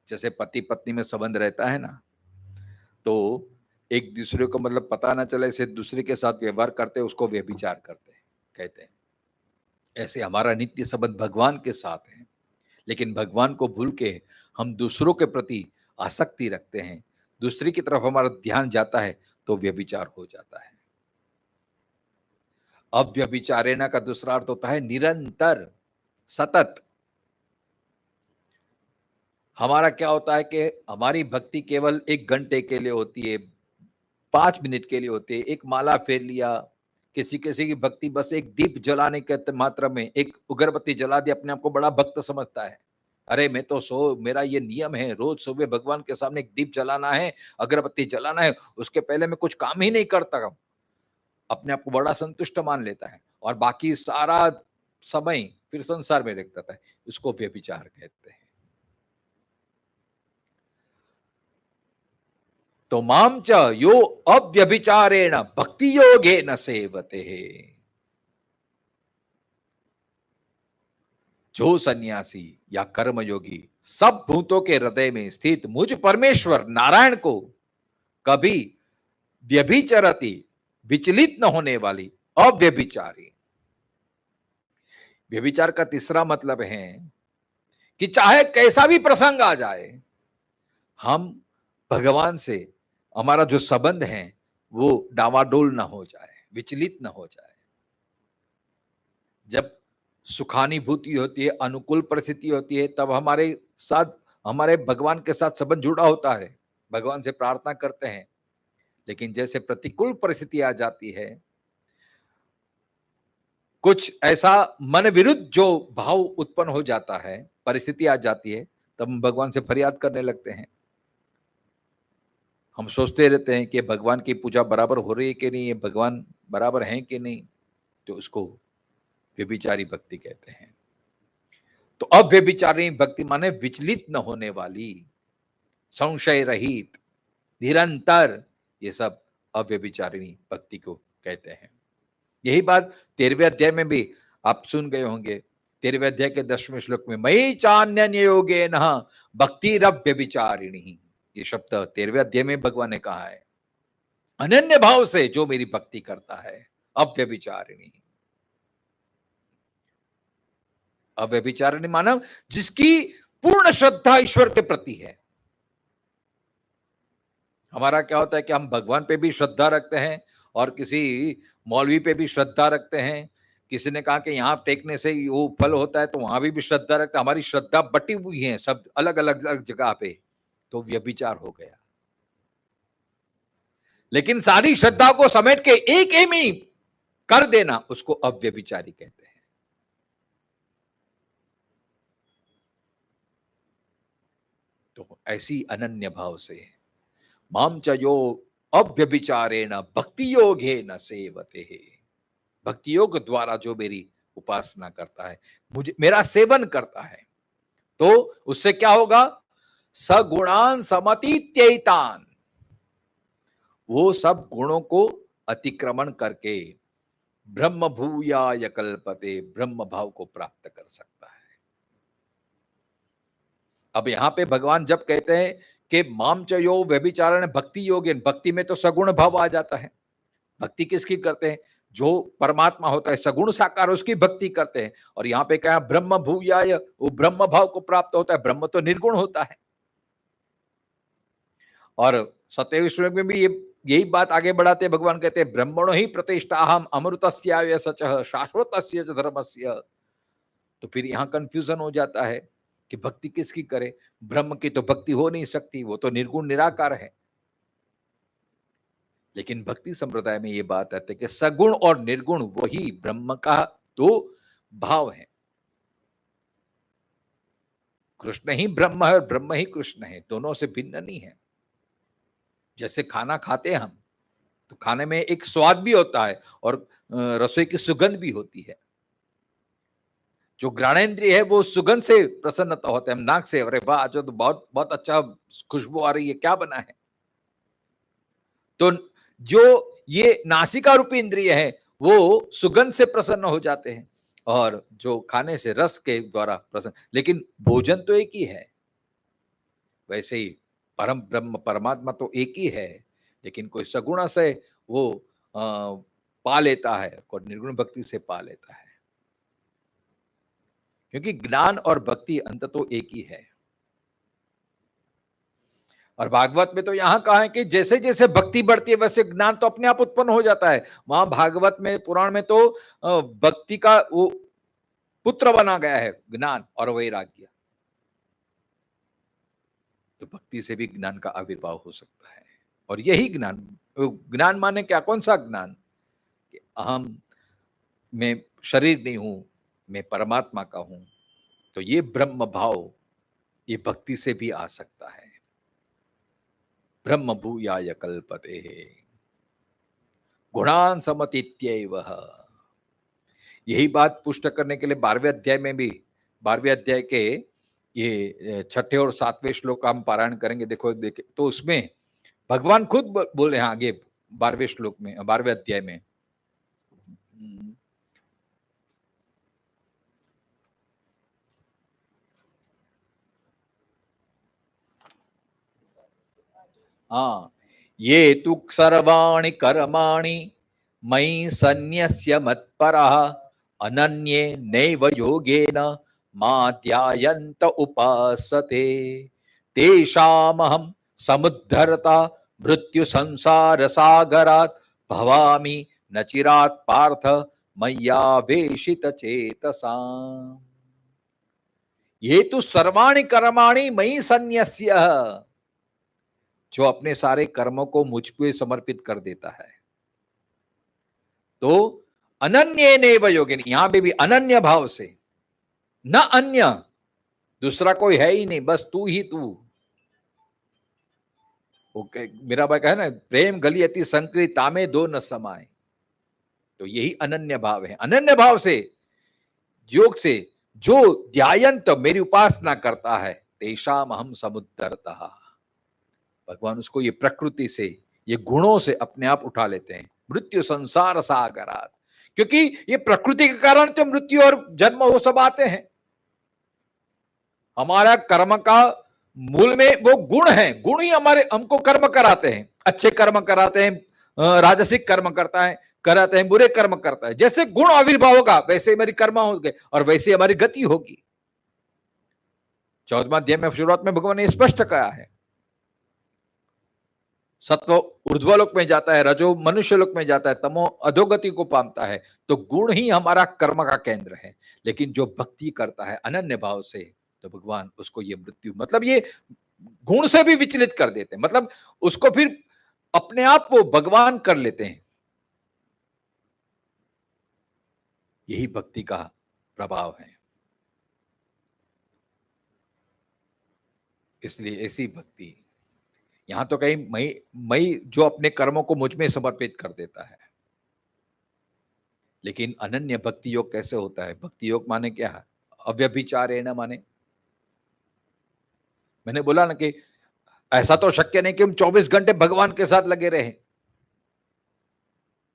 जैसे पति पत्नी में संबंध रहता है ना, तो एक दूसरे को मतलब पता ना चले इसे दूसरे के साथ व्यवहार करते हैं, उसको व्यभिचार करते हैं कहते हैं। ऐसे हमारा नित्य संबंध भगवान के साथ है, लेकिन भगवान को भूल के हम दूसरों के प्रति आसक्ति रखते हैं, दूसरे की तरफ हमारा ध्यान जाता है तो व्यभिचार हो जाता है। अव्यभिचारेण का दूसरा अर्थ होता है निरंतर, सतत। हमारा क्या होता है कि हमारी भक्ति केवल 1 घंटे के लिए होती है, 5 मिनट के लिए होती है, एक माला फेर लिया, किसी किसी की भक्ति बस एक दीप जलाने के मात्र में, एक अगरबत्ती जला दी, अपने आप को बड़ा भक्त समझता है। अरे मैं तो मेरा ये नियम है, रोज सुबह भगवान के सामने एक दीप जलाना है, अगरबत्ती जलाना है, उसके पहले मैं कुछ काम ही नहीं करता। अपने आप को बड़ा संतुष्ट मान लेता है और बाकी सारा समय फिर संसार में रख देता है। इसको व्यभिचार कहते हैं। तो माम च यो अव्यभिचारेण भक्ति योगेन सेवते, जो सन्यासी या कर्मयोगी सब भूतों के हृदय में स्थित मुझ परमेश्वर नारायण को कभी व्यभिचरति, विचलित न होने वाली अव्यभिचारी। व्यभिचार का तीसरा मतलब है कि चाहे कैसा भी प्रसंग आ जाए, हम भगवान से हमारा जो संबंध है वो डावाडोल ना हो जाए, विचलित ना हो जाए। जब सुखानुभूति होती है, अनुकूल परिस्थिति होती है, तब हमारे साथ, हमारे भगवान के साथ संबंध जुड़ा होता है। भगवान से प्रार्थना करते हैं, लेकिन जैसे प्रतिकूल परिस्थिति आ जाती है, कुछ ऐसा मन विरुद्ध जो भाव उत्पन्न हो जाता है, परिस्थिति आ जाती है, तब हम भगवान से फरियाद करने लगते हैं। हम सोचते रहते हैं कि भगवान की पूजा बराबर हो रही है कि नहीं, ये भगवान बराबर हैं कि नहीं, तो उसको व्यभिचारी भक्ति कहते हैं। तो अव्यभिचारिणी भक्ति माने विचलित न होने वाली, संशय रहित, निरंतर, ये सब अव्यभिचारिणी भक्ति को कहते हैं। यही बात 13वें अध्याय में भी आप सुन गए होंगे। 13वें अध्याय के 10वें श्लोक में मयि चान्य योगे न भक्तिरव्यभिचारिणी, ये शब्द 13वें अध्याय में भगवान ने कहा है। अनन्य भाव से जो मेरी भक्ति करता है, अव्यभिचारिणी। अव्यभिचारिणी मानव जिसकी पूर्ण श्रद्धा ईश्वर के प्रति है। हमारा क्या होता है कि हम भगवान पे भी श्रद्धा रखते हैं और किसी मौलवी पे भी श्रद्धा रखते हैं। किसी ने कहा कि यहाँ टेकने से वो फल होता है, तो वहां भी श्रद्धा रखते हैं। हमारी श्रद्धा बटी हुई है सब अलग अलग जगह पे, तो व्यभिचार हो गया। लेकिन सारी श्रद्धा को समेट के एक एम ही कर देना, उसको अव्यभिचारी कहते हैं। तो ऐसी अनन्य भाव से माम च यो अव्यभिचारेण भक्ति योगेन सेवते, भक्ति योग द्वारा जो मेरी उपासना करता है, मुझे मेरा सेवन करता है, तो उससे क्या होगा? सगुणान समतीत्यैतान, वो सब गुणों को अतिक्रमण करके ब्रह्म भूयाय कल्पते, ब्रह्म भाव को प्राप्त कर सकता है। अब यहां पे भगवान जब कहते हैं कि माम च यो व्यभिचारण भक्ति योगेन, भक्ति में तो सगुण भाव आ जाता है। भक्ति किसकी करते हैं? जो परमात्मा होता है सगुण साकार, उसकी भक्ति करते हैं। और यहाँ पे क्या, ब्रह्म भूयाय, वो ब्रह्म भाव को प्राप्त होता है। ब्रह्म तो निर्गुण होता है। और 27वें श्लोक में भी यही बात आगे बढ़ाते भगवान कहते हैं ब्रह्मणो ही प्रतिष्ठाहम अमृतस्याय सचः शाश्वतस्य च धर्मस्य। तो फिर यहाँ कंफ्यूजन हो जाता है कि भक्ति किसकी करे? ब्रह्म की तो भक्ति हो नहीं सकती, वो तो निर्गुण निराकार है। लेकिन भक्ति संप्रदाय में ये बात आती है कि सगुण और निर्गुण वही ब्रह्म का दो भाव है। कृष्ण ही ब्रह्म है और ब्रह्म ही कृष्ण है, दोनों से भिन्न नहीं है। जैसे खाना खाते हैं हम, तो खाने में एक स्वाद भी होता है और रसोई की सुगंध भी होती है। जो घ्राणेन्द्रिय है वो सुगंध से प्रसन्नता होता है, हम नाक से अरे वाह जो तो बहुत बहुत अच्छा खुशबू आ रही है, क्या बना है। तो जो ये नासिका रूपी इंद्रिय है वो सुगंध से प्रसन्न हो जाते हैं, और जो खाने से रस के द्वारा प्रसन्न। लेकिन भोजन तो एक ही है। वैसे ही परम ब्रह्म परमात्मा तो एक ही है, लेकिन कोई सगुण से वो पा लेता है, कोई निर्गुण भक्ति से पा लेता है। क्योंकि ज्ञान और भक्ति अंत तो एक ही है। और भागवत में तो यहां कहा है कि जैसे जैसे भक्ति बढ़ती है वैसे ज्ञान तो अपने आप उत्पन्न हो जाता है। वहां भागवत में पुराण में तो भक्ति का वो पुत्र बना गया है ज्ञान और वैराग्य। तो भक्ति से भी ज्ञान का आविर्भाव हो सकता है। और यही ज्ञान, ज्ञान माने क्या, कौन सा ज्ञान? कि अहम, मैं शरीर नहीं हूं, मैं परमात्मा का हूं। तो ये ब्रह्म भाव ये भक्ति से भी आ सकता है। ब्रह्म भूयाय कल्पते गुणान समतीत्यैव। यही बात पुष्ट करने के लिए 12वें अध्याय में भी, 12वें अध्याय के ये 6ठे और 7वें श्लोक हम पारायण करेंगे। देखो तो उसमें भगवान खुद बोल रहे हैं आगे 12वें श्लोक में, 12वें अध्याय में। हाँ, ये तु सर्वाणि कर्माणि मयि सन्न्यस्य मत्परः अनन्ये नैव योगेन मा ध्यायन्त उपासते तेषामहं समुद्धरता मृत्यु संसार सागरात् भवामि न चिरात् पार्थ मय्यावेशित चेतसाम्। ये तु सर्वाणि कर्माणि मयि सन्न्यस्य, जो अपने सारे कर्मों को मुझ पे समर्पित कर देता है। तो अनन्येनैव योगेन, यहां पे भी अनन्य भाव से, न अन्य, दूसरा कोई है ही नहीं, बस तू ही तू। मेरा भाई कहे ना, प्रेम गलियति संकृत तामे दो न समाए। तो यही अनन्य भाव है। अनन्य भाव से, योग से जो ध्यायंत मेरी उपासना करता है, तेषाम हम समुद्धरतः, भगवान उसको ये प्रकृति से, ये गुणों से अपने आप उठा लेते हैं। मृत्यु संसार सागरात, क्योंकि ये प्रकृति के कारण तो मृत्यु और जन्म वो सब आते हैं। हमारा कर्म का मूल में वो गुण है, गुण ही हमारे हमको कर्म कराते हैं। अच्छे कर्म कराते हैं, राजसिक कर्म कराते हैं, बुरे कर्म करता है। जैसे गुण आविर्भाव होगा वैसे हमारी कर्म होंगे और वैसे हमारी गति होगी। 14वां अध्याय में शुरुआत में भगवान ने स्पष्ट कहा है, सत्व ऊर्ध्वलोक में जाता है, रजो मनुष्य लोक में जाता है, तमो अधोगति को पामता है। तो गुण ही हमारा कर्म का केंद्र है। लेकिन जो भक्ति करता है अनन्य भाव से, तो भगवान उसको ये मृत्यु, मतलब ये गुण से भी विचलित कर देते हैं, मतलब उसको फिर अपने आप वो भगवान कर लेते हैं। यही भक्ति का प्रभाव है। इसलिए ऐसी भक्ति, यहां तो कहीं मई जो अपने कर्मों को मुझ में समर्पित कर देता है। लेकिन अनन्य भक्ति योग कैसे होता है? भक्ति योग माने क्या है? अव्यभिचारेण माने, मैंने बोला ना कि ऐसा तो शक्य नहीं कि हम 24 घंटे भगवान के साथ लगे रहे।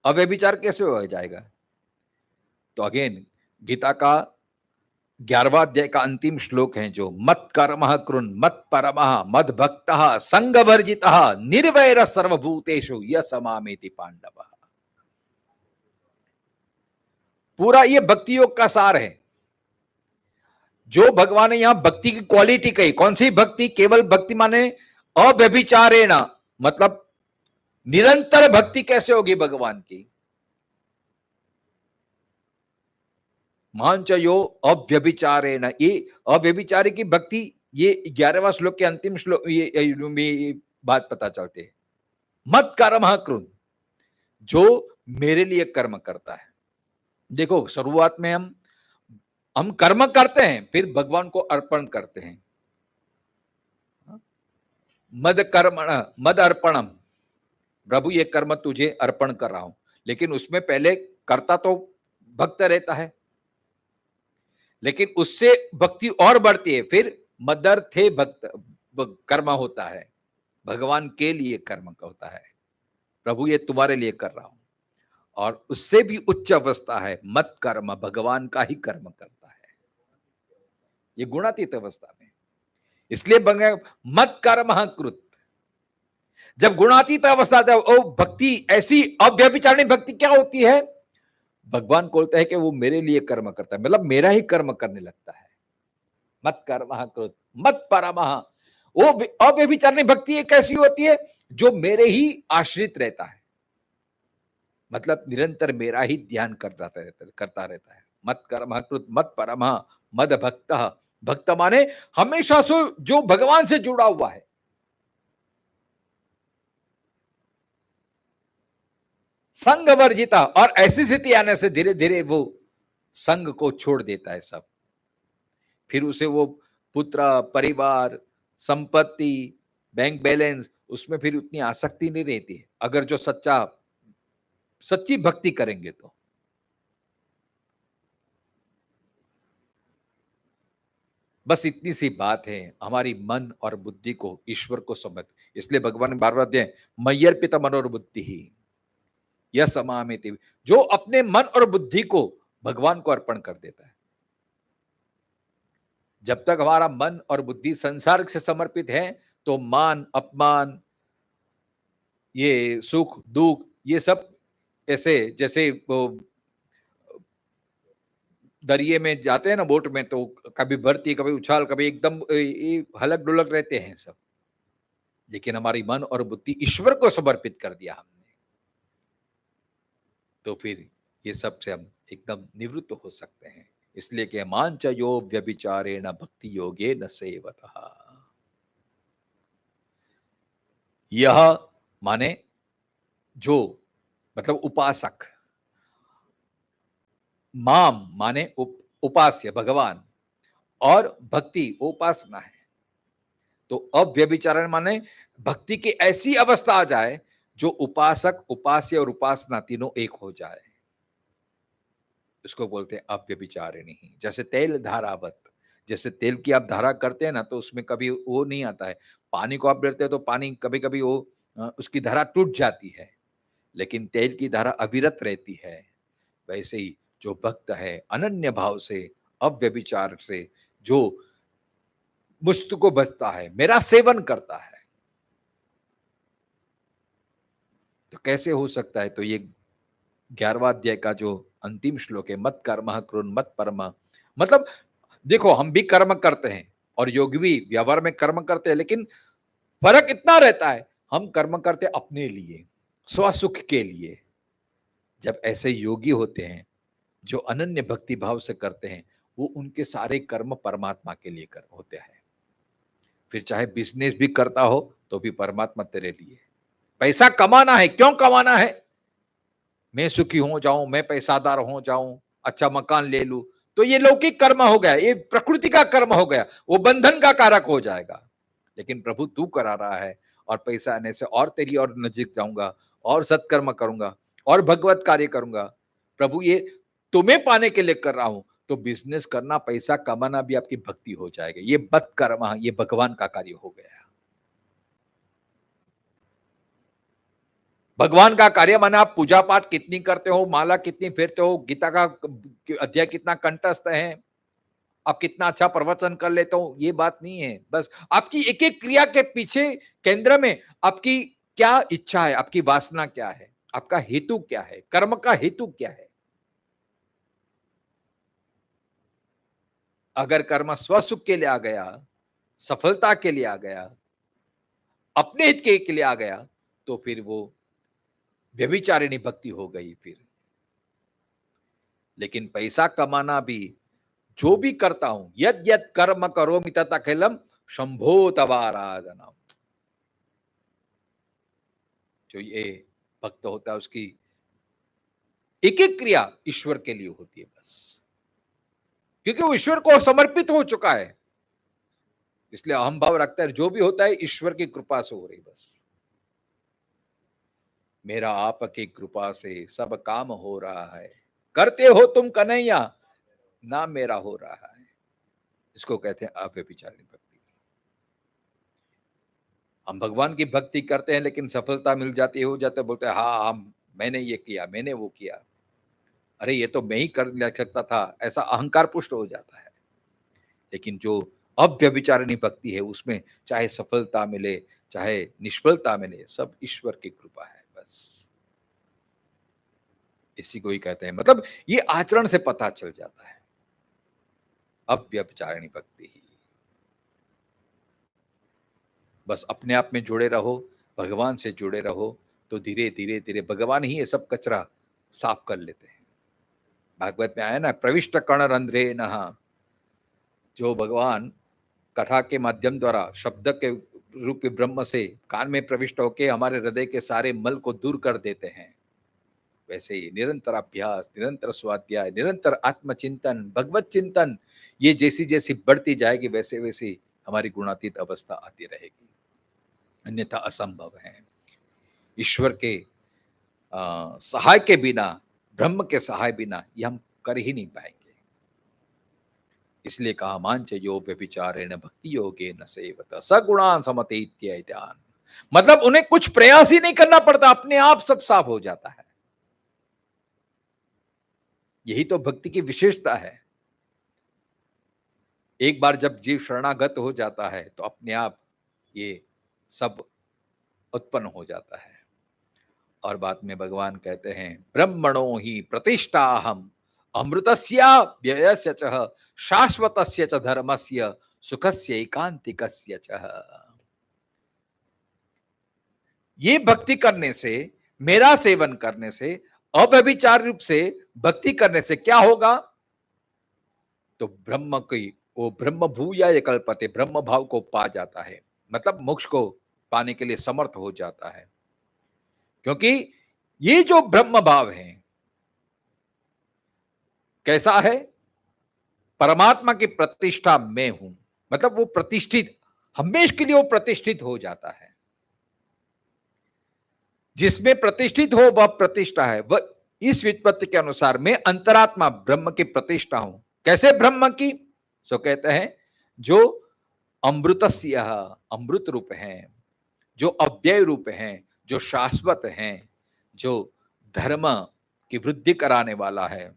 अव्यभिचार कैसे हो जाएगा? तो अगेन गीता का 11वां अध्याय का अंतिम श्लोक है जो, मत कर्मः कृन् मत परमः मद भक्तः संग वर्जितः निर्वैर सर्वभूतेषु य समामेति पांडवः। पूरा ये भक्ति योग का सार है। जो भगवान ने यहां भक्ति की क्वालिटी कही, कौन सी भक्ति? केवल भक्ति माने अव्यभिचारेण, मतलब निरंतर भक्ति कैसे होगी भगवान की? मांचयो अव्यभिचारेण, ये अव्यभिचारी की भक्ति, ये 11वां श्लोक के अंतिम श्लोक ये बात पता चलती है। मत कर्मः कृन्, जो मेरे लिए कर्म करता है। देखो शुरुआत में हम कर्म करते हैं, फिर भगवान को अर्पण करते हैं। मद कर्मण मद अर्पणम, प्रभु ये कर्म तुझे अर्पण कर रहा हूं। लेकिन उसमें पहले करता तो भक्त रहता है, लेकिन उससे भक्ति और बढ़ती है। फिर मदर्थे भक्त कर्म होता है, भगवान के लिए कर्म होता है, प्रभु ये तुम्हारे लिए कर रहा हूं। और उससे भी उच्च अवस्था है मत कर्म, भगवान का ही कर्म करता है, ये गुणातीत अवस्था में। इसलिए मत कर्म कृत, जब गुणातीत अवस्था, जब वो भक्ति ऐसी अव्यभिचारिणी भक्ति क्या होती है? भगवान बोलता है कि वो मेरे लिए कर्म करता है, मतलब मेरा ही कर्म करने लगता है। मत कर्मः कृत मत परमः, वो अव्यभिचारिणी भक्ति एक ऐसी होती है जो मेरे ही आश्रित रहता है, मतलब निरंतर मेरा ही ध्यान करता रहता है। मत कर्मः कृत मत परमः मद भक्तः, भक्त माने हमेशा से जो भगवान से जुड़ा हुआ है। संग वर्जिता, और ऐसी स्थिति आने से धीरे धीरे वो संग को छोड़ देता है सब। फिर उसे वो पुत्र, परिवार, संपत्ति, बैंक बैलेंस, उसमें फिर उतनी आसक्ति नहीं रहती है, अगर जो सच्ची भक्ति करेंगे तो। बस इतनी सी बात है, हमारी मन और बुद्धि को ईश्वर को समझ। इसलिए भगवान 12वां अध्याय, मय्यर्पित मनोर्बुद्धि ही यह समामेति, जो अपने मन और बुद्धि को भगवान को अर्पण कर देता है। जब तक हमारा मन और बुद्धि संसार से समर्पित है, तो मान अपमान, ये सुख दुख, ये सब ऐसे जैसे वो दरिये में जाते हैं ना बोट में, तो कभी भरती, कभी उछाल, कभी एकदम हलक डुलक रहते हैं सब। लेकिन हमारी मन और बुद्धि ईश्वर को समर्पित कर दिया हमने, तो फिर ये सब से हम एकदम निवृत्त हो सकते हैं। इसलिए कि मांच यो व्यभिचारेण भक्ति योगे न सेवतः, यह माने जो, मतलब उपासक, माम माने उपास्य भगवान, और भक्ति उपासना है। तो अव्यभिचारण माने भक्ति की ऐसी अवस्था आ जाए जो उपासक, उपास्य और उपासना तीनों एक हो जाए, उसको बोलते हैं अव्यभिचारिणी। जैसे तेल धारावत, जैसे तेल की आप धारा करते हैं ना, तो उसमें कभी वो नहीं आता है, पानी को आप डालते हैं तो पानी कभी कभी वो उसकी धारा टूट जाती है, लेकिन तेल की धारा अविरत रहती है। वैसे ही जो भक्त है अनन्य भाव से, अव्यभिचार से, जो मुझ को बचता है, मेरा सेवन करता है, तो कैसे हो सकता है? तो ये 11वां अध्याय का जो अंतिम श्लोक है, मत कर्म कृन मत परम, मतलब देखो हम भी कर्म करते हैं और योगी भी व्यवहार में कर्म करते हैं, लेकिन फर्क इतना रहता है, हम कर्म करते अपने लिए, स्वसुख के लिए। जब ऐसे योगी होते हैं जो अनन्य भक्ति भाव से करते हैं, वो उनके सारे कर्म परमात्मा के लिए होते हैं। फिर चाहे बिजनेस भी करता हो तो भी परमात्मा तेरे लिए। पैसा कमाना है, क्यों कमाना है? मैं सुखी हो जाऊं, मैं पैसादार हो जाऊं, अच्छा मकान ले लूं, तो ये लौकिक कर्म हो गया, ये प्रकृति का कर्म हो गया, वो बंधन का कारक हो जाएगा। लेकिन प्रभु तू करा रहा है, और पैसा आने से और तेरी और नजीक जाऊंगा, और सत्कर्म करूंगा, और भगवत कार्य करूंगा। प्रभु ये तुम्हें पाने के लिए कर रहा हूं, तो बिजनेस करना, पैसा कमाना भी आपकी भक्ति हो जाएगा। ये मत कर्म, ये भगवान का कार्य हो गया। भगवान का कार्य माने आप पूजा पाठ कितनी करते हो, माला कितनी फेरते हो, गीता का अध्याय कितना कंठस्थ है, आप कितना अच्छा प्रवचन कर लेते हो, ये बात नहीं है। बस आपकी एक एक क्रिया के पीछे केंद्र में आपकी क्या इच्छा है, आपकी वासना क्या है, आपका हेतु क्या है, कर्म का हेतु क्या है। अगर कर्म स्वसुख के लिए आ गया, सफलता के लिए आ गया, अपने हित के लिए आ गया, तो फिर वो व्यभिचारिणी भक्ति हो गई फिर। लेकिन पैसा कमाना भी, जो भी करता हूं, यद यद कर्म करोमि तत् अखिलम शंभो तवाराधनम। जो ये भक्त होता है उसकी एक एक क्रिया ईश्वर के लिए होती है बस, क्योंकि वो ईश्वर को समर्पित हो चुका है, इसलिए अहम भाव रखता है। जो भी होता है ईश्वर की कृपा से हो रही, बस मेरा आपकी कृपा से सब काम हो रहा है, करते हो तुम कन्हैया, ना मेरा हो रहा है। इसको कहते हैं अव्यभिचारिणी भक्ति। हम भगवान की भक्ति करते हैं, लेकिन सफलता मिल जाती है, हो जाते, बोलते हैं हाँ हम, मैंने ये किया, मैंने वो किया, अरे ये तो मैं ही कर सकता था, ऐसा अहंकार पुष्ट हो जाता है। लेकिन जो अव्यभिचारिणी भक्ति है, उसमें चाहे सफलता मिले चाहे निष्फलता मिले, सब ईश्वर की कृपा है बस। इसी को ही कहते हैं, मतलब ये आचरण से पता चल जाता है, अव्यभिचारिणी भक्ति ही। बस अपने आप में जुड़े रहो, भगवान से जुड़े रहो, तो धीरे धीरे धीरे भगवान ही ये सब कचरा साफ कर लेते हैं। भागवत में आया ना, प्रविष्ट कर्ण रंध्रे नहा, जो भगवान कथा के माध्यम द्वारा शब्द के रूप ब्रह्म से कान में प्रविष्ट होकर हमारे हृदय के सारे मल को दूर कर देते हैं, वैसे ही निरंतर अभ्यास, निरंतर स्वाध्याय, निरंतर आत्मचिंतन, भगवत चिंतन, ये जैसी जैसी बढ़ती जाएगी, वैसे वैसे हमारी गुणातीत अवस्था आती रहेगी, अन्यथा असंभव है। ईश्वर के सहाय के बिना, ब्रह्म के सहाय बिना ये हम कर ही नहीं पाएंगे। इसलिए कहा मांच यो व्यभिचारेण भक्ति योगे न सेवत सगुणान समते इत्यादि। मतलब उन्हें कुछ प्रयास ही नहीं करना पड़ता, अपने आप सब साफ हो जाता है। यही तो भक्ति की विशेषता है। एक बार जब जीव शरणागत हो जाता है तो अपने आप ये सब उत्पन्न हो जाता है। और बाद में भगवान कहते हैं, ब्रह्मणो ही प्रतिष्ठाहम अमृतस्य व्ययस्य च शाश्वतस्य च धर्मस्य सुखस्य एकांतिकस्य च। ये भक्ति करने से, मेरा सेवन करने से, अव्यभिचार रूप से भक्ति करने से क्या होगा? तो ब्रह्म की, वो ब्रह्म भूया कल्पते, ब्रह्म भाव को पा जाता है, मतलब मोक्ष को पाने के लिए समर्थ हो जाता है। क्योंकि ये जो ब्रह्म भाव है कैसा है, परमात्मा की प्रतिष्ठा मैं हूं, मतलब वो प्रतिष्ठित, हमेशा के लिए वो प्रतिष्ठित हो जाता है। जिसमें प्रतिष्ठित हो वह प्रतिष्ठा है। वह इस व्युत्पत्ति के अनुसार मैं अंतरात्मा ब्रह्म की प्रतिष्ठा हूं। कैसे ब्रह्म की? सो कहते हैं जो अमृतस्य, अमृत रूप हैं, जो अव्यय रूप हैं, जो शाश्वत हैं, जो धर्म की वृद्धि कराने वाला है,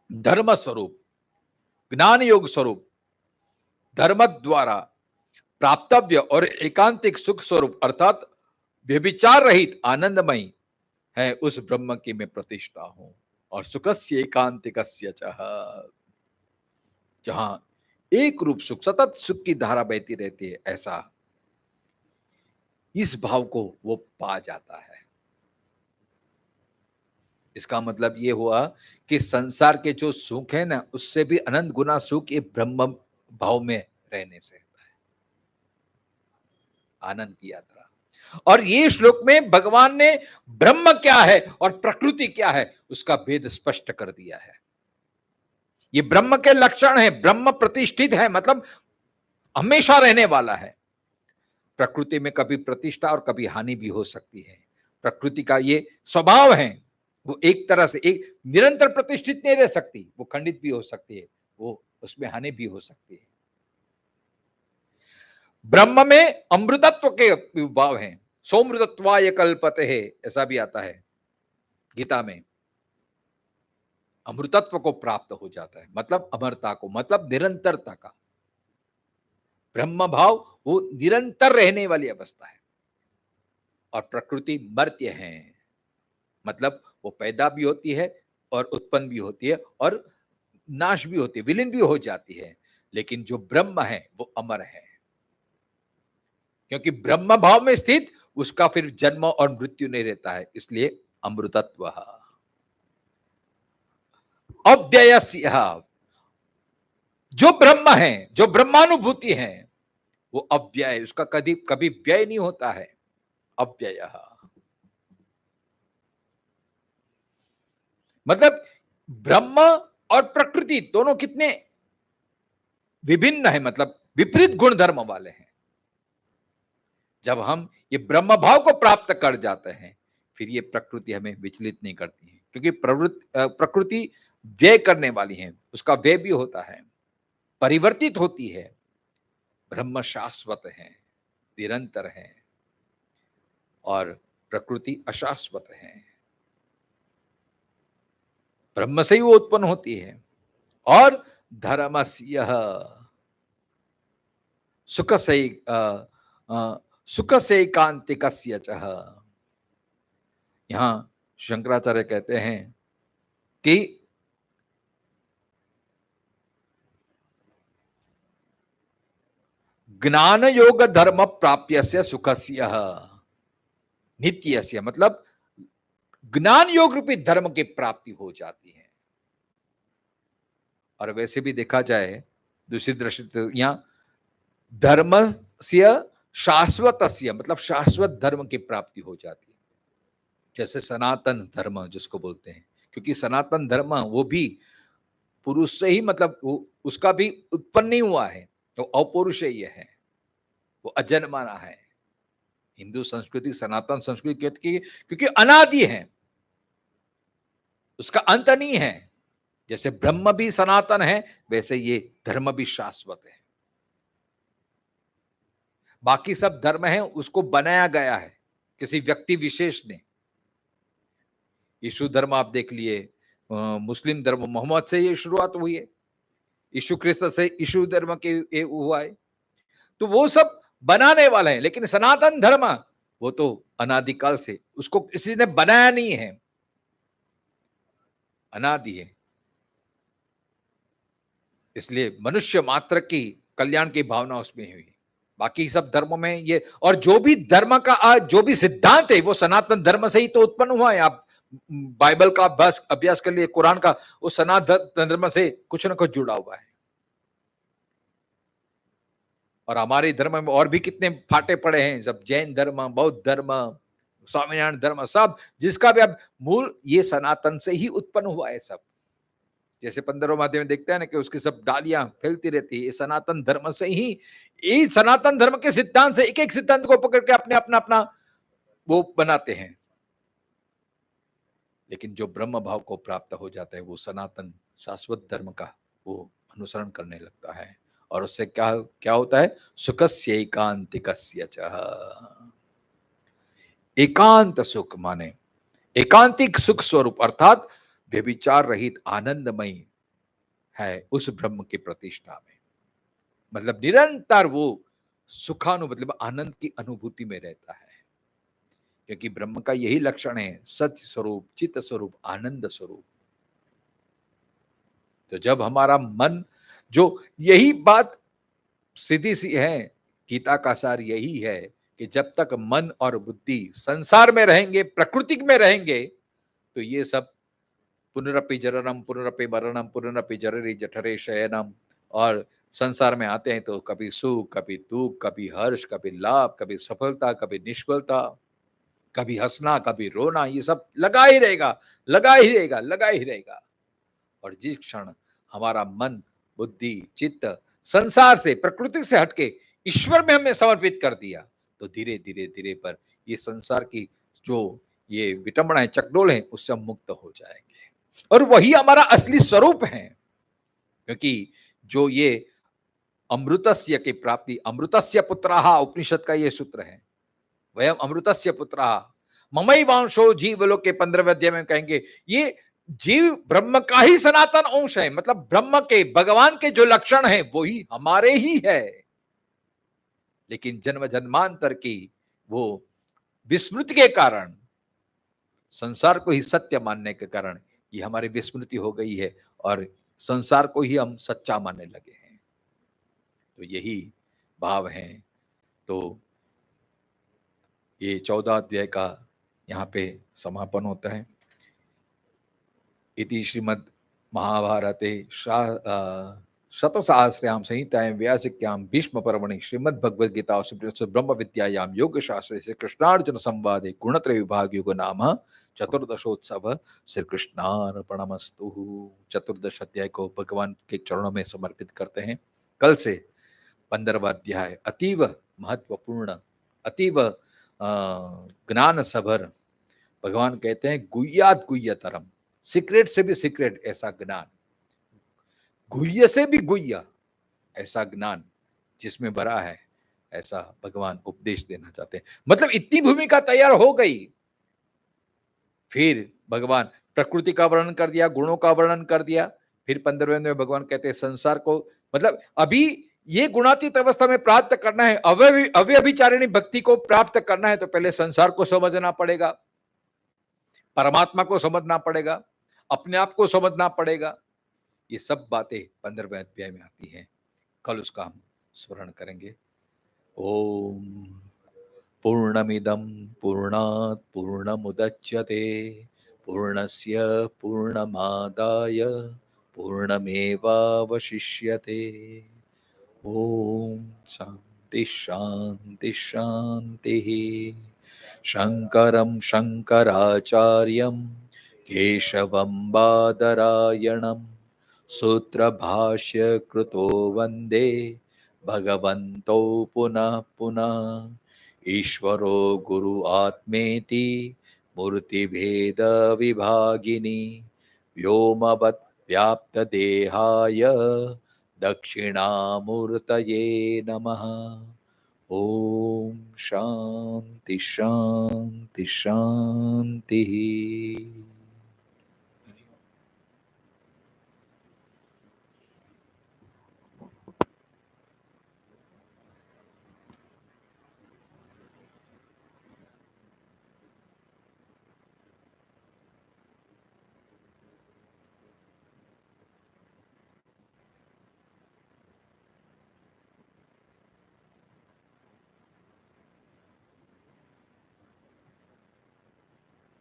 धर्म स्वरूप, ज्ञान योग स्वरूप, धर्म द्वारा प्राप्तव्य और एकांतिक सुख स्वरूप अर्थात व्यभिचार रहित आनंदमयी है, उस ब्रह्म की मैं प्रतिष्ठा हूं। और सुखस्य एकांतिकस्य चह, जहां एक रूप सुख, सतत सुख की धारा बहती रहती है, ऐसा इस भाव को वो पा जाता है। इसका मतलब ये हुआ कि संसार के जो सुख है ना, उससे भी अनंत गुना सुख ये ब्रह्म भाव में रहने से होता है, आनंद की यात्रा। और ये श्लोक में भगवान ने ब्रह्म क्या है और प्रकृति क्या है उसका भेद स्पष्ट कर दिया है। ये ब्रह्म के लक्षण है, ब्रह्म प्रतिष्ठित है, मतलब हमेशा रहने वाला है। प्रकृति में कभी प्रतिष्ठा और कभी हानि भी हो सकती है। प्रकृति का ये स्वभाव है, वो एक तरह से एक निरंतर प्रतिष्ठित नहीं रह सकती, वो खंडित भी हो सकती है, वो उसमें हानि भी हो सकती है। ब्रह्म में अमृतत्व के भाव हैं, सोमृतत्वाय कल्पते है, ऐसा भी आता है गीता में। अमृतत्व को प्राप्त हो जाता है, मतलब अमरता को, मतलब निरंतरता का। ब्रह्म भाव वो निरंतर रहने वाली अवस्था है। और प्रकृति मर्त्य है, मतलब वो पैदा भी होती है और उत्पन्न भी होती है और नाश भी होती है, विलीन भी हो जाती है। लेकिन जो ब्रह्म है वो अमर है, क्योंकि ब्रह्म भाव में स्थित उसका फिर जन्म और मृत्यु नहीं रहता है, इसलिए अमृतत्व। अव्ययस्य, जो ब्रह्म है, जो ब्रह्मानुभूति है, वो अव्यय, उसका कभी कभी व्यय नहीं होता है, अव्यय। मतलब ब्रह्म और प्रकृति दोनों कितने विभिन्न है, मतलब विपरीत गुण धर्म वाले हैं। जब हम ये ब्रह्म भाव को प्राप्त कर जाते हैं, फिर ये प्रकृति हमें विचलित नहीं करती है, क्योंकि प्रकृति व्यय करने वाली है, उसका व्यय भी होता है, परिवर्तित होती है। ब्रह्म शाश्वत है, निरंतर है, और प्रकृति अशाश्वत है। ब्रह्म से ही वो उत्पन्न होती है। और धर्मस्य, सुख से एकांतिकस्य चह, यहां शंकराचार्य कहते हैं कि ज्ञान योग धर्म प्राप्यस्य सुखस्य नित्यस्य, मतलब ज्ञान योग रूपी धर्म की प्राप्ति हो जाती है। और वैसे भी देखा जाए दूसरी दृष्टि तो यहां धर्म से शाश्वतस्य, मतलब शाश्वत धर्म की प्राप्ति हो जाती है। जैसे सनातन धर्म जिसको बोलते हैं, क्योंकि सनातन धर्म वो भी पुरुष से ही, मतलब वो उसका भी उत्पन्न नहीं हुआ है, तो अपौरुषेय है, वो अजन्माना है। हिंदू संस्कृति सनातन संस्कृति क्योंकि अनादि है, उसका अंत नहीं है। जैसे ब्रह्म भी सनातन है, वैसे ये धर्म भी शाश्वत है। बाकी सब धर्म है उसको बनाया गया है किसी व्यक्ति विशेष ने। यीशु धर्म आप देख लिए, मुस्लिम धर्म मोहम्मद से ये शुरुआत हुई है, यीशु ख्रिस्त से यीशु धर्म के हुआ है, तो वो सब बनाने वाले हैं। लेकिन सनातन धर्म वो तो अनादिकाल से, उसको किसी ने बनाया नहीं है, अनादि है। इसलिए मनुष्य मात्र की कल्याण की भावना उसमें हुई। बाकी सब धर्मों में ये, और जो भी धर्म का जो भी सिद्धांत है वो सनातन धर्म से ही तो उत्पन्न हुआ है। आप बाइबल का अभ्यास कर लिए, कुरान का, वो सनातन धर्म से कुछ ना कुछ जुड़ा हुआ है। और हमारे धर्म में और भी कितने फाटे पड़े हैं, सब जैन धर्म, बौद्ध धर्म, स्वामीनारायण धर्म, सब जिसका भी अब मूल ये सनातन से ही उत्पन्न हुआ है सब। जैसे 15वें माध्यम में देखते हैं ना कि उसकी सब डालियां फैलती रहती है, ये सनातन धर्म से ही, ये सनातन धर्म के सिद्धांत से एक एक सिद्धांत को पकड़ के अपने अपना अपना वो बनाते हैं। लेकिन जो ब्रह्म भाव को प्राप्त हो जाता है वो सनातन शाश्वत धर्म का वो अनुसरण करने लगता है, और उससे क्या क्या होता है, सुखस्य एकांतिकस्य च। एकांत सुख माने एकांतिक सुख स्वरूप, अर्थात व्यभिचार रहित आनंदमयी है उस ब्रह्म की प्रतिष्ठा में। मतलब निरंतर वो मतलब आनंद की अनुभूति में रहता है, क्योंकि ब्रह्म का यही लक्षण है, सत्य स्वरूप, चित्त स्वरूप, आनंद स्वरूप। तो जब हमारा मन, जो यही बात सीधी सी है, गीता का सार यही है कि जब तक मन और बुद्धि संसार में रहेंगे, प्रकृति में रहेंगे, तो ये सब पुनरपि जननम पुनरपि मरणम पुनरपि जठरे जठरे शयनम, और संसार में आते हैं तो कभी सुख, कभी दुख, कभी हर्ष, कभी लाभ, कभी सफलता, कभी निष्फलता, कभी हंसना, कभी रोना, ये सब लगा ही रहेगा, लगा ही रहेगा, लगा ही रहेगा। और जिस क्षण हमारा मन, बुद्धि, चित्त संसार से, प्रकृति से हटके ईश्वर में हमने समर्पित कर दिया, तो धीरे धीरे धीरे पर ये संसार की जो ये विटंबनाएं, चकडोल हैं, उससे हम मुक्त हो जाएंगे, और वही हमारा असली स्वरूप है। क्योंकि जो ये अमृतस्य की प्राप्ति, अमृतस्य पुत्राः, उपनिषद का ये सूत्र है, वयम अमृतस्य पुत्राः ममैवांशो जीवलोक के 15वें अध्याय में कहेंगे, ये जीव ब्रह्म का ही सनातन अंश है, मतलब ब्रह्म के, भगवान के जो लक्षण है वही हमारे ही है। लेकिन जन्म जन्मांतर की वो विस्मृति के कारण, संसार को ही सत्य मानने के कारण ये हमारी विस्मृति हो गई है, और संसार को ही हम सच्चा मानने लगे हैं। तो यही भाव है। तो ये 14 अध्याय का यहाँ पे समापन होता है। इति श्रीमद् महाभारते शतसहस्र्यां संहितायां व्यासिक्यां भीष्म पर्वणि श्रीमद् भगवद गीता ब्रह्म विद्यायां योग शास्त्रे श्री कृष्णार्जुन संवादे गुणत्रय विभाग योग नाम चतुर्दशोत्सव श्री कृष्णार्पणमस्तु। 14 अध्याय को भगवान के चरणों में समर्पित करते हैं। कल से 15वां अध्याय अतीव महत्वपूर्ण, अतीव ज्ञान सभर, भगवान कहते हैं गुह्यात गुह्यतरम, सीक्रेट से भी सीक्रेट ऐसा ज्ञान, गुह्य से भी गुह्य ऐसा ज्ञान जिसमें भरा है, ऐसा भगवान उपदेश देना चाहते हैं। मतलब इतनी भूमिका तैयार हो गई, फिर भगवान प्रकृति का वर्णन कर दिया, गुणों का वर्णन कर दिया, फिर 15वें में भगवान कहते हैं संसार को, मतलब अभी ये गुणातीत अवस्था में प्राप्त करना है, अव्यभिचारिणी भक्ति को प्राप्त करना है, तो पहले संसार को समझना पड़ेगा, परमात्मा को समझना पड़ेगा, अपने आप को समझना पड़ेगा। ये सब बातें 15वें अध्याय में आती हैं। कल उसका हम स्मरण करेंगे। ओम पूर्णमिदं पूर्णात् पूर्णमुदच्यते पूर्णस्य पूर्णमादाय पूर्णमेवावशिष्यते। ओम शांति शांति शांति। शंकरं शंकराचार्यं केशवं बादरायणं सूत्रभाष्य कृतो वंदे भगवन्तो पुनः पुनः। ईश्वरो गुरु आत्मेति मूर्तिभेद विभागिनी व्योमवत् व्याप्त देहाय दक्षिणामूर्तये नमः। ओम शांति शांति शांति।